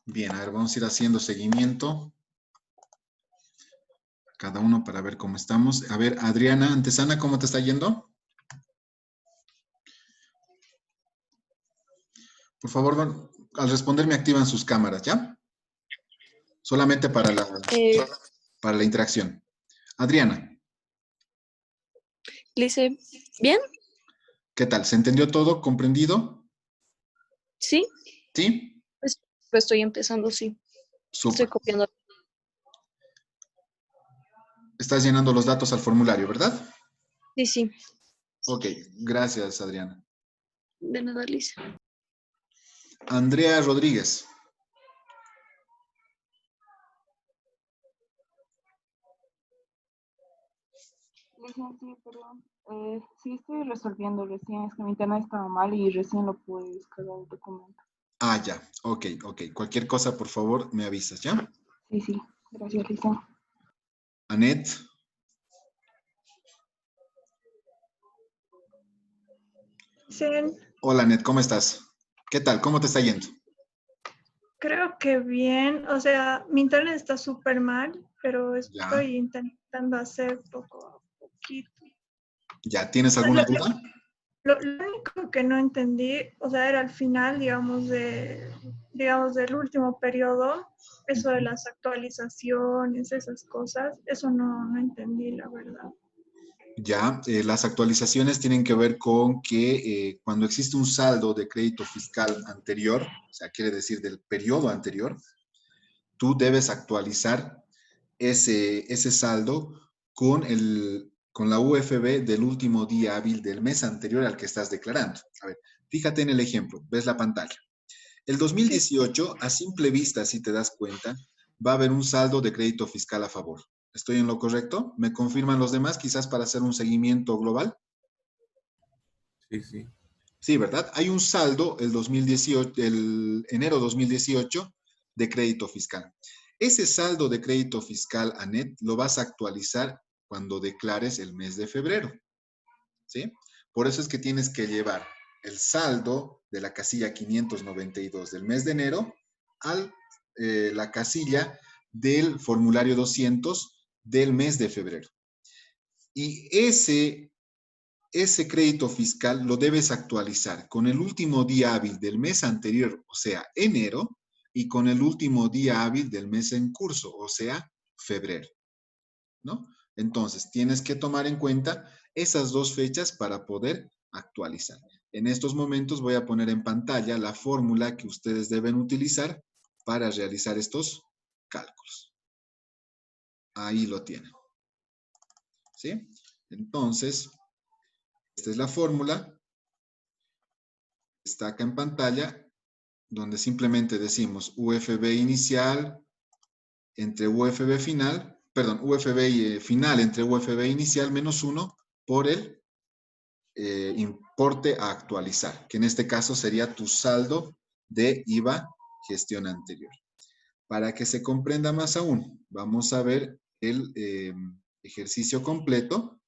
Bien, a ver, vamos a ir haciendo seguimiento. Cada uno para ver cómo estamos. A ver, Adriana Antesana, ¿cómo te está yendo? Por favor, al responder me activan sus cámaras, ¿ya? Solamente para la interacción. Adriana, Lice, ¿bien? ¿qué tal? ¿Se entendió todo? ¿Comprendido? Sí, ¿Sí? pues lo estoy empezando, sí. Estoy Súper. copiando. Estás llenando los datos al formulario, ¿verdad? Sí, sí. Ok, gracias, Adriana. De nada, Lice. Andrea Rodríguez. Sí, perdón. Sí, estoy resolviendo recién. Es que mi internet estaba mal y recién lo pude descargar el documento. Ah, ya. Ok, ok. Cualquier cosa, por favor, me avisas, ¿ya? Sí, sí. Gracias, Lisa. Anet. Sí, Hola, Anet, ¿cómo estás? ¿Qué tal? ¿Cómo te está yendo? creo que bien. O sea, mi internet está súper mal, pero Ya. estoy intentando hacer poco a poquito. ¿Ya tienes alguna duda? Lo único que no entendí, o sea, era al final, digamos, del último periodo, eso de las actualizaciones, esas cosas, eso no entendí, la verdad. Ya, las actualizaciones tienen que ver con que cuando existe un saldo de crédito fiscal anterior, o sea, quiere decir del periodo anterior, tú debes actualizar ese saldo con la UFB del último día hábil del mes anterior al que estás declarando. A ver, fíjate en el ejemplo, ves la pantalla. El 2018, a simple vista, si te das cuenta, va a haber un saldo de crédito fiscal a favor. ¿Estoy en lo correcto? ¿Me confirman los demás quizás para hacer un seguimiento global? Sí, sí. Sí, ¿verdad? Hay un saldo el enero 2018 de crédito fiscal. Ese saldo de crédito fiscal, Anet, lo vas a actualizar cuando declares el mes de febrero. ¿Sí? Por eso es que tienes que llevar el saldo de la casilla 592 del mes de enero a la casilla del formulario 200 del mes de febrero. Y ese crédito fiscal lo debes actualizar con el último día hábil del mes anterior, o sea, enero, y con el último día hábil del mes en curso, o sea, febrero, ¿no? Entonces, tienes que tomar en cuenta esas dos fechas para poder actualizar. En estos momentos voy a poner en pantalla la fórmula que ustedes deben utilizar para realizar estos cálculos. Ahí lo tienen. ¿sí? Entonces, esta es la fórmula. Está acá en pantalla, donde simplemente decimos UFB inicial entre UFB final, perdón, UFB final entre UFB inicial menos 1 por el importe a actualizar, que en este caso sería tu saldo de IVA gestión anterior. Para que se comprenda más aún, vamos a ver el ejercicio completo,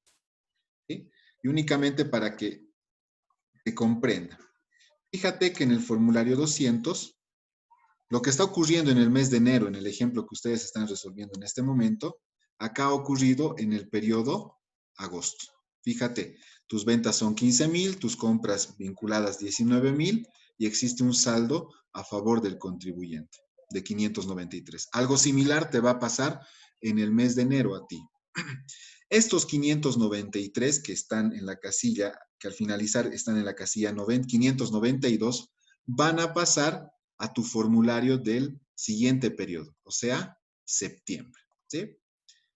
¿sí? Y únicamente para que se comprenda. Fíjate que en el formulario 200, lo que está ocurriendo en el mes de enero, en el ejemplo que ustedes están resolviendo en este momento, acá ha ocurrido en el periodo agosto. Fíjate, tus ventas son 15,000, tus compras vinculadas 19,000 y existe un saldo a favor del contribuyente de 593. Algo similar te va a pasar en el mes de enero a ti. Estos 593 que están en la casilla, que al finalizar están en la casilla 592, van a pasar a tu formulario del siguiente periodo, o sea, septiembre, ¿sí?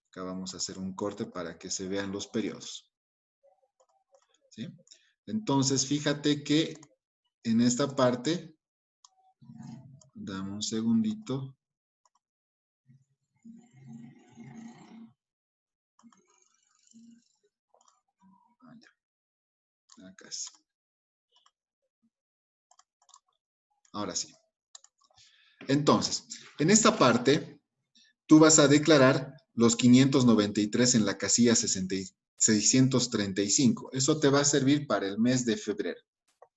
Acá vamos a hacer un corte para que se vean los periodos, ¿sí? Entonces, fíjate que en esta parte, dame un segundito. Acá sí. Ahora sí. Entonces, en esta parte, tú vas a declarar los 593 en la casilla 635. Eso te va a servir para el mes de febrero,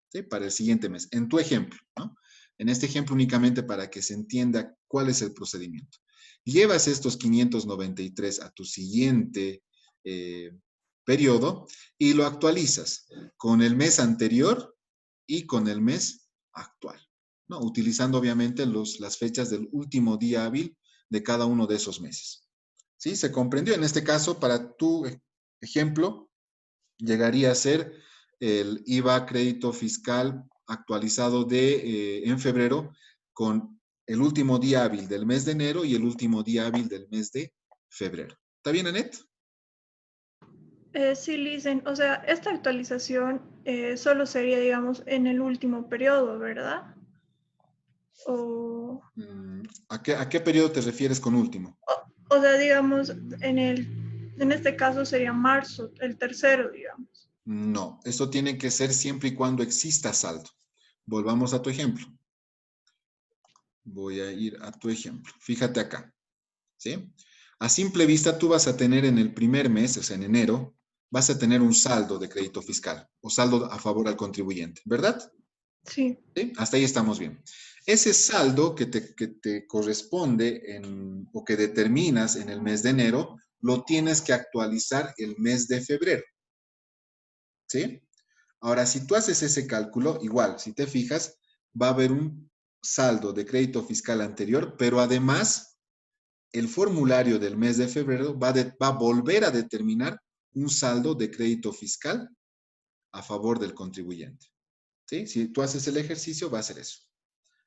¿sí? Para el siguiente mes, en tu ejemplo, ¿no? En este ejemplo únicamente para que se entienda cuál es el procedimiento. Llevas estos 593 a tu siguiente periodo y lo actualizas con el mes anterior y con el mes actual, ¿no? Utilizando obviamente las fechas del último día hábil de cada uno de esos meses. ¿Sí? ¿Se comprendió? En este caso, para tu ejemplo, llegaría a ser el IVA crédito fiscal actualizado en febrero con el último día hábil del mes de enero y el último día hábil del mes de febrero. ¿Está bien, Anet? Sí, Lisen, o sea, esta actualización solo sería, digamos, en el último periodo, ¿verdad? ¿A qué periodo te refieres con último? O sea, digamos, en este caso sería marzo, el tercero, digamos. No, eso tiene que ser siempre y cuando exista saldo. Volvamos a tu ejemplo. Voy a ir a tu ejemplo. Fíjate acá, ¿sí? A simple vista tú vas a tener en el primer mes, o sea, en enero, vas a tener un saldo de crédito fiscal o saldo a favor al contribuyente, ¿verdad? Sí. ¿Sí? Hasta ahí estamos bien. Ese saldo que te corresponde o que determinas en el mes de enero, lo tienes que actualizar el mes de febrero. ¿Sí? Ahora, si tú haces ese cálculo, igual, si te fijas, va a haber un saldo de crédito fiscal anterior, pero además el formulario del mes de febrero va a volver a determinar un saldo de crédito fiscal a favor del contribuyente. ¿Sí? Si tú haces el ejercicio, va a ser eso.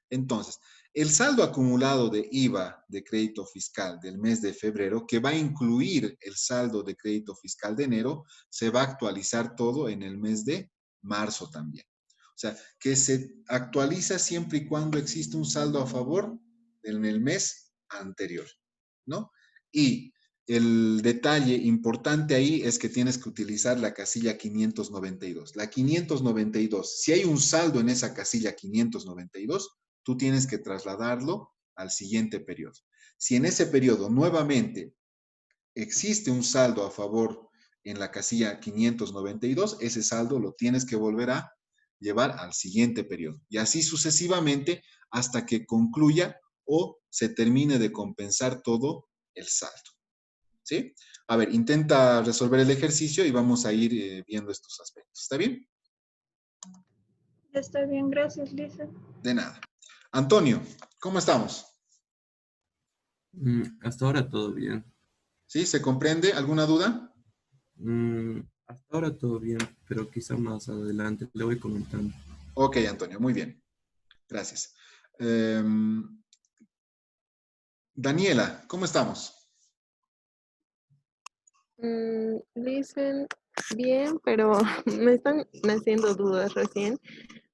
Entonces, el saldo acumulado de IVA de crédito fiscal del mes de febrero, que va a incluir el saldo de crédito fiscal de enero, se va a actualizar todo en el mes de marzo también. O sea, que se actualiza siempre y cuando existe un saldo a favor en el mes anterior, ¿no? Y el detalle importante ahí es que tienes que utilizar la casilla 592. La 592, si hay un saldo en esa casilla 592, tú tienes que trasladarlo al siguiente periodo. Si en ese periodo nuevamente existe un saldo a favor en la casilla 592, ese saldo lo tienes que volver a llevar al siguiente periodo. Y así sucesivamente hasta que concluya o se termine de compensar todo el saldo. ¿Sí? A ver, intenta resolver el ejercicio y vamos a ir viendo estos aspectos. ¿Está bien? Está bien, gracias, Lisa. De nada. Antonio, ¿cómo estamos? Hasta ahora todo bien. ¿Sí? ¿Se comprende? ¿Alguna duda? Hasta ahora todo bien, pero quizá más adelante le voy comentando. Ok, Antonio, muy bien. Gracias. Daniela, ¿cómo estamos? Dicen bien, pero me están haciendo dudas recién.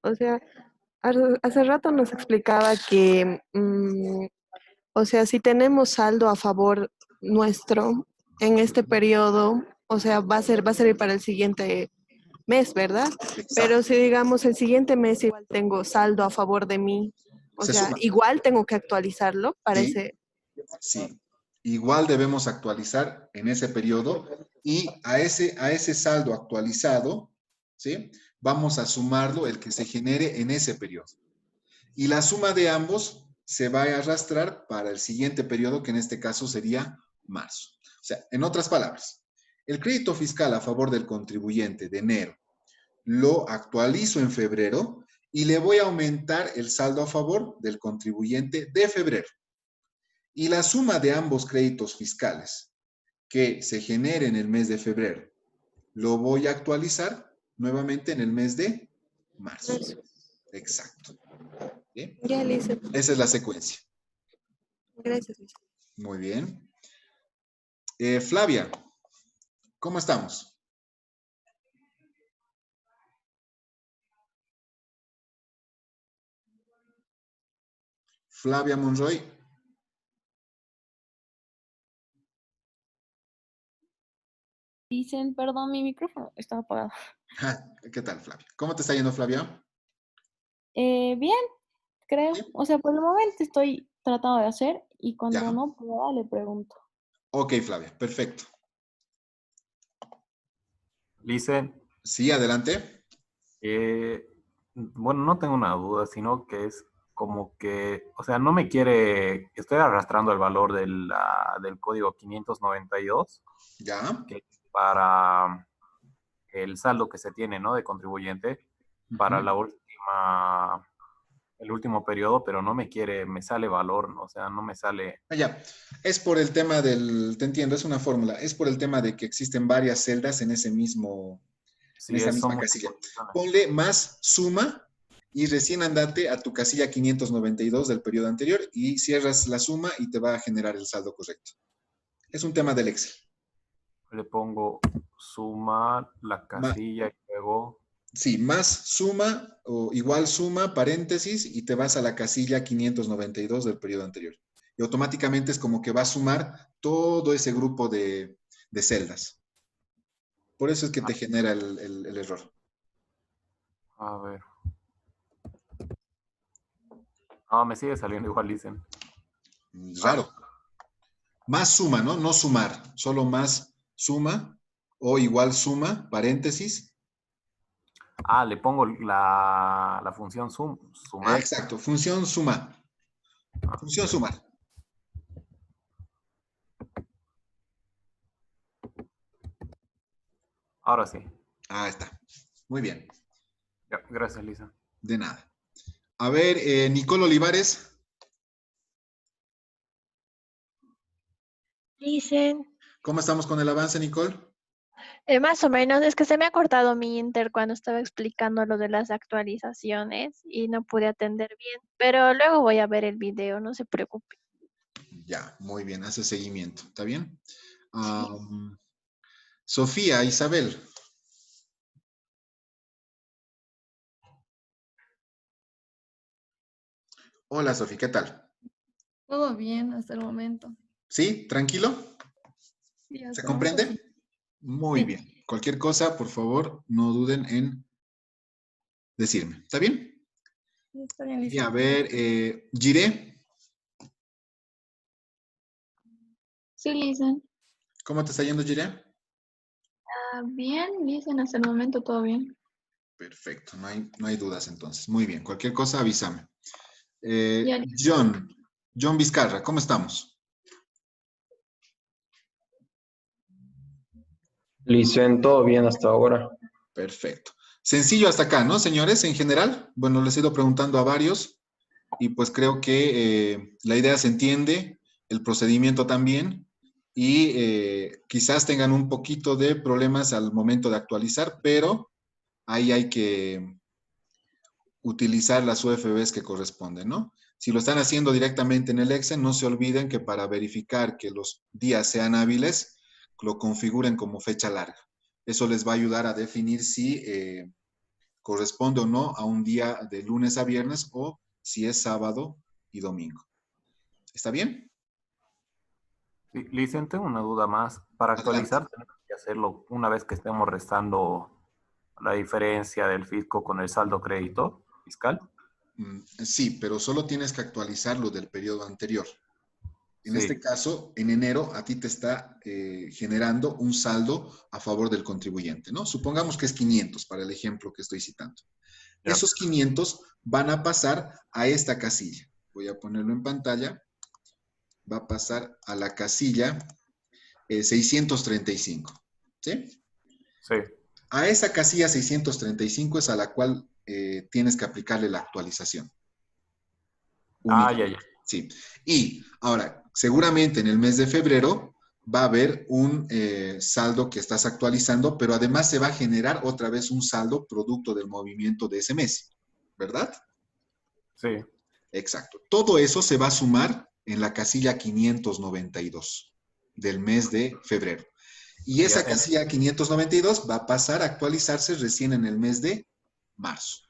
O sea, hace rato nos explicaba que, o sea, si tenemos saldo a favor nuestro en este periodo, o sea, va a servir para el siguiente mes, ¿verdad? Pero Exacto. si digamos el siguiente mes igual tengo saldo a favor de mí, o Se sea, suma. igual tengo que actualizarlo para Sí, ese. sí. Igual debemos actualizar en ese periodo y a ese saldo actualizado, ¿sí? Vamos a sumarlo el que se genere en ese periodo. Y la suma de ambos se va a arrastrar para el siguiente periodo, que en este caso sería marzo. O sea, en otras palabras, el crédito fiscal a favor del contribuyente de enero lo actualizo en febrero y le voy a aumentar el saldo a favor del contribuyente de febrero. Y la suma de ambos créditos fiscales que se genere en el mes de febrero, lo voy a actualizar nuevamente en el mes de marzo. Exacto. ¿Bien? Ya, Lisa. Esa es la secuencia. Gracias, Lisa. Muy bien. Flavia, ¿cómo estamos? Flavia Monroy. Dicen, perdón, mi micrófono estaba apagado. ¿Qué tal, Flavia? ¿Cómo te está yendo, Flavia? Bien, creo. ¿Sí? O sea, por el momento estoy tratando de hacer y cuando Ya. no pueda le pregunto. Ok, Flavia, perfecto. Listen, Sí, adelante. bueno, no tengo una duda, sino que es como que, o sea, no me quiere, estoy arrastrando el valor del código 592, Ya. que es para el saldo que se tiene, ¿no? De contribuyente para la última, el último periodo, pero no me quiere, me sale valor, ¿no? O sea, no me sale. Ya, es por el tema te entiendo, es una fórmula, es por el tema de que existen varias celdas en ese mismo, en Sí, esa son misma muchas casilla. posiciones. Ponle más suma y recién andate a tu casilla 592 del periodo anterior y cierras la suma y te va a generar el saldo correcto. Es un tema del Excel. Le pongo suma, la casilla y luego. Sí, más suma o igual suma, paréntesis, y te vas a la casilla 592 del periodo anterior. Y automáticamente es como que va a sumar todo ese grupo de celdas. Por eso es que te genera el error. A ver. No, me sigue saliendo igual, dicen. Raro. Más suma, ¿no? No sumar, solo más suma o igual suma, paréntesis. Ah, le pongo la función sumar. Exacto, función suma. Función sumar. Ahora sí. Ahí está. Muy bien. Ya, gracias, Lisa. De nada. A ver, Nicole Olivares. Dicen, ¿Cómo estamos con el avance, Nicole? más o menos, es que se me ha cortado mi inter cuando estaba explicando lo de las actualizaciones y no pude atender bien, pero luego voy a ver el video, no se preocupe. Ya, muy bien, hace seguimiento. ¿Está bien? Sofía, Isabel. Hola, Sofía, ¿qué tal? Todo bien hasta el momento. ¿Sí? ¿Tranquilo? Sí, ¿Se hasta el momento comprende? sí. Muy Sí. bien. Cualquier cosa, por favor, no duden en decirme. ¿Está bien? Sí, está bien, Y Lisa. a ver, Giré, Sí, Lisen. ¿cómo te está yendo, Giré? Bien, Lisen, hasta el momento todo bien. Perfecto, no hay dudas entonces. Muy bien, cualquier cosa avísame. Ya, John Vizcarra, ¿cómo estamos? Licen, todo bien hasta ahora. Perfecto. Sencillo hasta acá, ¿no, señores? En general, bueno, les he ido preguntando a varios y pues creo que la idea se entiende, el procedimiento también y quizás tengan un poquito de problemas al momento de actualizar, pero ahí hay que utilizar las UFBs que corresponden, ¿no? Si lo están haciendo directamente en el Excel, no se olviden que para verificar que los días sean hábiles, lo configuren como fecha larga. Eso les va a ayudar a definir si corresponde o no a un día de lunes a viernes o si es sábado y domingo. ¿Está bien? Sí, Licen, tengo una duda más. Para actualizar, tenemos que hacerlo una vez que estemos restando la diferencia del fisco con el saldo crédito fiscal. Sí, pero solo tienes que actualizar lo del periodo anterior. En Sí. este caso, en enero, a ti te está generando un saldo a favor del contribuyente, ¿no? Supongamos que es 500 para el ejemplo que estoy citando. Ya. Esos 500 van a pasar a esta casilla. Voy a ponerlo en pantalla. Va a pasar a la casilla 635, ¿sí? Sí. A esa casilla 635 es a la cual tienes que aplicarle la actualización. Ya. Sí. Y ahora, seguramente en el mes de febrero va a haber un saldo que estás actualizando, pero además se va a generar otra vez un saldo producto del movimiento de ese mes, ¿verdad? Sí. Exacto. Todo eso se va a sumar en la casilla 592 del mes de febrero. Y esa casilla 592 va a pasar a actualizarse recién en el mes de marzo.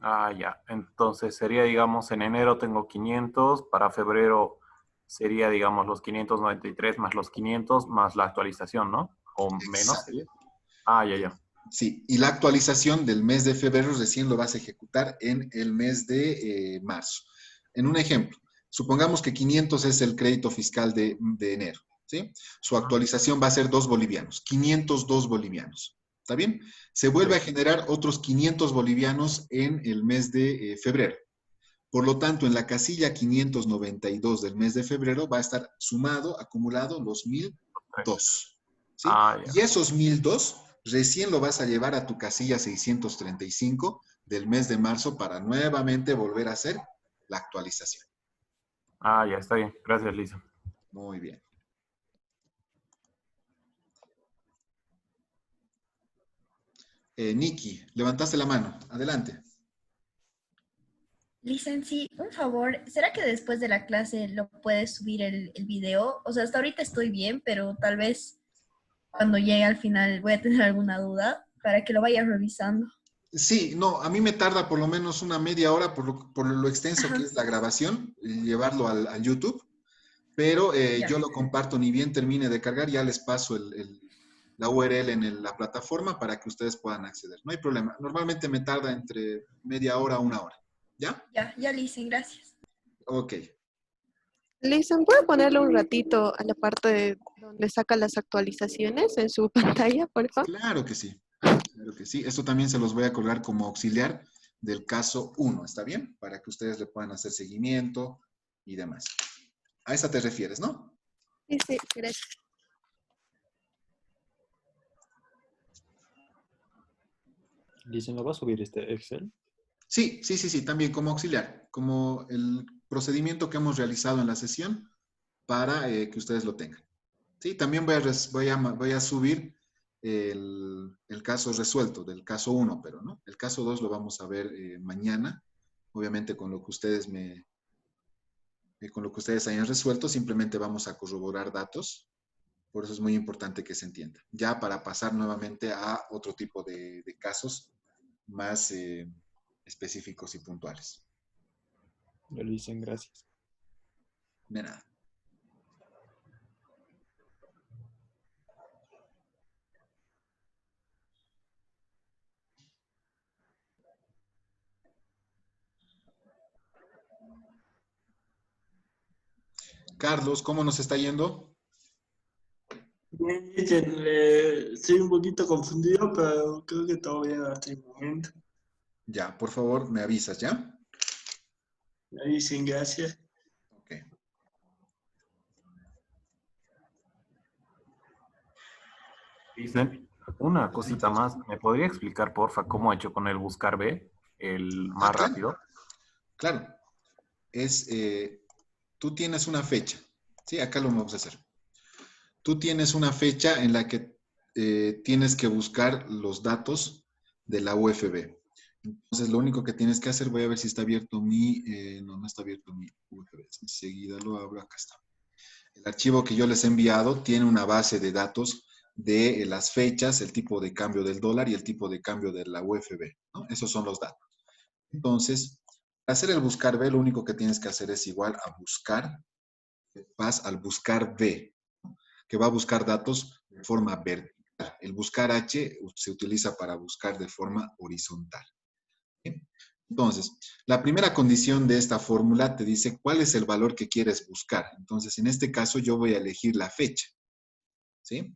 Ya. Entonces sería, digamos, en enero tengo 500, para febrero sería, digamos, los 593 más los 500 más la actualización, ¿no? O menos sería. Ya. Sí, y la actualización del mes de febrero recién lo vas a ejecutar en el mes de marzo. En un ejemplo, supongamos que 500 es el crédito fiscal de enero, ¿sí? Su actualización va a ser 2 bolivianos, 502 bolivianos. ¿Está bien? Se vuelve a generar otros 500 bolivianos en el mes de febrero. Por lo tanto, en la casilla 592 del mes de febrero va a estar sumado, acumulado los 1002. ¿Sí? Y esos 1002 recién lo vas a llevar a tu casilla 635 del mes de marzo para nuevamente volver a hacer la actualización. Ya está bien. Gracias, Lisa. Muy bien. Nikki, levantaste la mano. Adelante. Licenci, un favor, ¿será que después de la clase lo puedes subir el video? O sea, hasta ahorita estoy bien, pero tal vez cuando llegue al final voy a tener alguna duda para que lo vaya revisando. Sí, no, a mí me tarda por lo menos una media hora por lo extenso que es la grabación, llevarlo al YouTube, pero yo lo comparto ni bien termine de cargar, ya les paso la URL en la plataforma para que ustedes puedan acceder. No hay problema. Normalmente me tarda entre media hora a una hora. ¿Ya? Ya le hice, gracias. Ok. Listen, ¿puede ponerle un ratito a la parte de donde saca las actualizaciones en su pantalla, por favor? Claro que sí. Claro que sí. Esto también se los voy a colgar como auxiliar del caso 1, ¿está bien? Para que ustedes le puedan hacer seguimiento y demás. A esa te refieres, ¿no? Sí, gracias. Dicen, ¿lo va a subir este Excel? Sí, también como auxiliar, como el procedimiento que hemos realizado en la sesión para que ustedes lo tengan. Sí, también voy a subir el caso resuelto del caso 1, pero ¿no? El caso 2 lo vamos a ver mañana, obviamente con lo que ustedes hayan resuelto, simplemente vamos a corroborar datos, por eso es muy importante que se entienda. Ya para pasar nuevamente a otro tipo de casos más específicos y puntuales. Lo dicen, gracias. De nada. Carlos, ¿cómo nos está yendo? Bien, dicen, estoy un poquito confundido, pero creo que todo bien hasta el momento. Ya, por favor, me avisas, ¿ya? Me dicen, gracias. Ok. Dicen, una cosita más. ¿Me podría explicar, porfa, cómo ha hecho con el buscar B, el más rápido? Claro. Tú tienes una fecha. Sí, acá lo vamos a hacer. Tú tienes una fecha en la que tienes que buscar los datos de la UFB. Entonces, lo único que tienes que hacer, voy a ver si está abierto no está abierto mi UFB. Enseguida lo abro, acá está. El archivo que yo les he enviado tiene una base de datos de las fechas, el tipo de cambio del dólar y el tipo de cambio de la UFB, ¿no? Esos son los datos. Entonces, para hacer el buscar B, lo único que tienes que hacer es igual a buscar, vas al buscar B, ¿no? Que va a buscar datos de forma vertical. El buscar H se utiliza para buscar de forma horizontal. ¿Sí? Entonces, la primera condición de esta fórmula te dice cuál es el valor que quieres buscar. Entonces, en este caso yo voy a elegir la fecha. ¿Sí?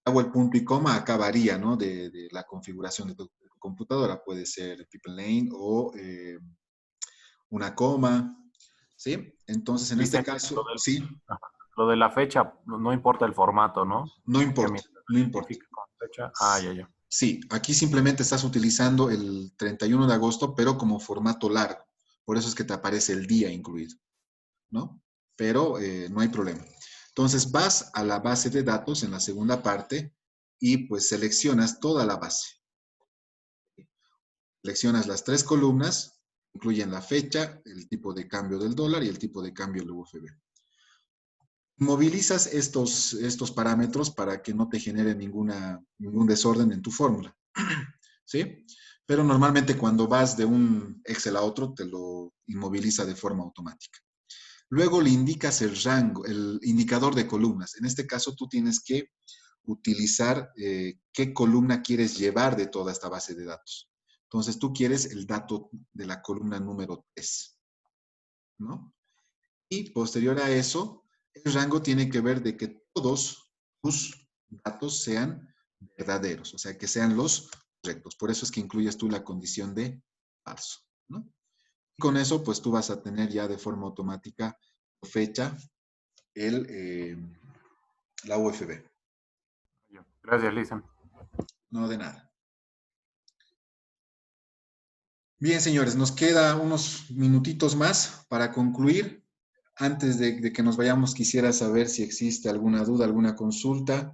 Hago el punto y coma, acá varía, ¿no? De la configuración de tu computadora. Puede ser people name o una coma. ¿Sí? Entonces, en este caso, sí. Lo de la fecha, no importa el formato, ¿no? No importa, no importa. Fecha. Ah, ya. Sí, aquí simplemente estás utilizando el 31 de agosto, pero como formato largo. Por eso es que te aparece el día incluido, ¿no? Pero no hay problema. Entonces vas a la base de datos en la segunda parte y pues seleccionas toda la base. Seleccionas las 3 columnas, incluyen la fecha, el tipo de cambio del dólar y el tipo de cambio del UFB. Movilizas estos parámetros para que no te genere ningún desorden en tu fórmula. ¿Sí? Pero normalmente cuando vas de un Excel a otro, te lo inmoviliza de forma automática. Luego le indicas el rango, el indicador de columnas. En este caso, tú tienes que utilizar qué columna quieres llevar de toda esta base de datos. Entonces, tú quieres el dato de la columna número 3, ¿no? Y posterior a eso, el rango tiene que ver de que todos tus datos sean verdaderos, o sea, que sean los correctos. Por eso es que incluyes tú la condición de falso, ¿no? Y con eso, pues tú vas a tener ya de forma automática fecha la UFB. Gracias, Lisa. No, de nada. Bien, señores, nos queda unos minutitos más para concluir. Antes de que nos vayamos, quisiera saber si existe alguna duda, alguna consulta.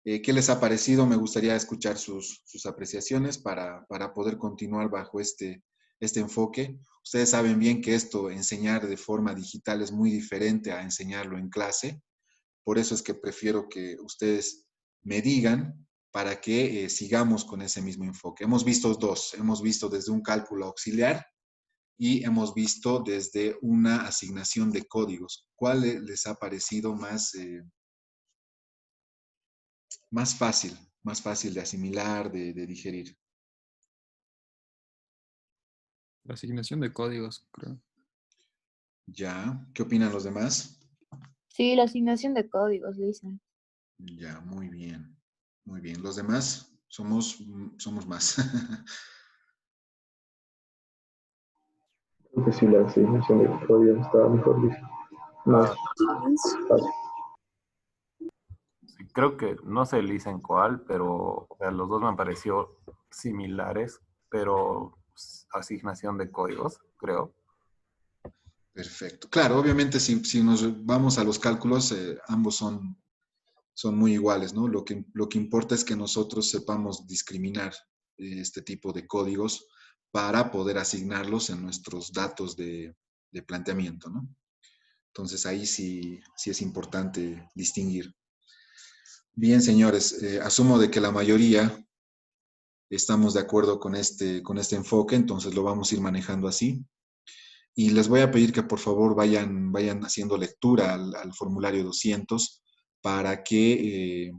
¿Qué les ha parecido? Me gustaría escuchar sus apreciaciones para poder continuar bajo este enfoque. Ustedes saben bien que enseñar de forma digital es muy diferente a enseñarlo en clase. Por eso es que prefiero que ustedes me digan para que sigamos con ese mismo enfoque. Hemos visto dos. Hemos visto desde un cálculo auxiliar y hemos visto desde una asignación de códigos. ¿Cuál les ha parecido más fácil de asimilar, de digerir? La asignación de códigos, creo. Ya, ¿qué opinan los demás? Sí, la asignación de códigos, Lisa. Ya, muy bien. Muy bien. Los demás somos más. Creo que sí, la asignación de código estaba mejor dicho. Más fácil. Sí, creo que, no sé Lisa en cuál, pero o sea, los dos me han parecido similares, pero asignación de códigos, creo. Perfecto. Claro, obviamente si nos vamos a los cálculos, ambos son muy iguales, ¿no? Lo que importa es que nosotros sepamos discriminar este tipo de códigos para poder asignarlos en nuestros datos de planteamiento, ¿no? Entonces ahí sí es importante distinguir. Bien, señores, asumo de que la mayoría estamos de acuerdo con este enfoque, entonces lo vamos a ir manejando así. Y les voy a pedir que por favor vayan haciendo lectura al formulario 200 para que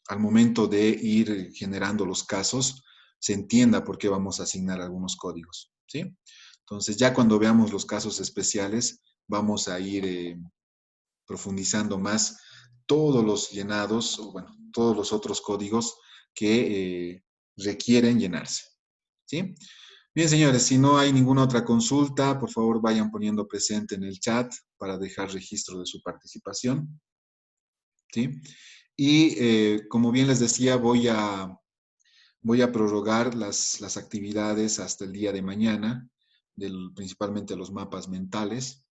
al momento de ir generando los casos se entienda por qué vamos a asignar algunos códigos, ¿sí? Entonces ya cuando veamos los casos especiales vamos a ir profundizando más todos los llenados, o bueno, todos los otros códigos que requieren llenarse, ¿sí? Bien, señores, si no hay ninguna otra consulta, por favor vayan poniendo presente en el chat para dejar registro de su participación, ¿sí? Y como bien les decía, voy a prorrogar las actividades hasta el día de mañana, principalmente los mapas mentales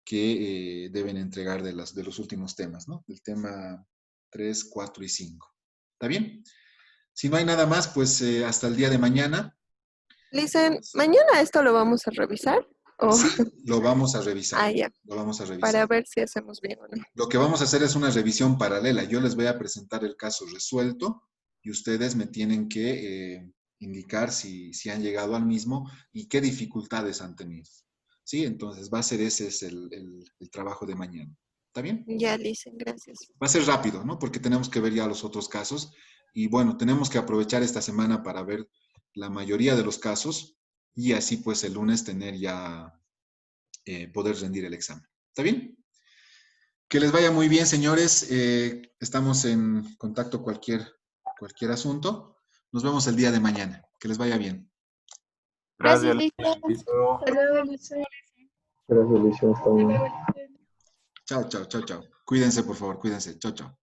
que deben entregar de los últimos temas, ¿no? Del tema 3, 4 y 5. ¿Está bien? Si no hay nada más, pues hasta el día de mañana. Listen, ¿mañana esto lo vamos a revisar? Oh, Sí, lo vamos a revisar. ah, ya. Lo vamos a revisar. Para ver si hacemos bien o no. Lo que vamos a hacer es una revisión paralela. Yo les voy a presentar el caso resuelto y ustedes me tienen que indicar si han llegado al mismo y qué dificultades han tenido. ¿Sí? Entonces va a ser ese es el trabajo de mañana. ¿Está bien? Ya, Licen, gracias. Va a ser rápido, ¿no? Porque tenemos que ver ya los otros casos. Y bueno, tenemos que aprovechar esta semana para ver la mayoría de los casos y así pues el lunes tener ya, poder rendir el examen. ¿Está bien? Que les vaya muy bien, señores. Estamos en contacto cualquier asunto. Nos vemos el día de mañana. Que les vaya bien. Gracias, Listo. listo. Hasta luego, Licen. Gracias, Alicia. Hasta luego. Chao, chao, chao, chao. Cuídense, por favor, cuídense. Chao, chao.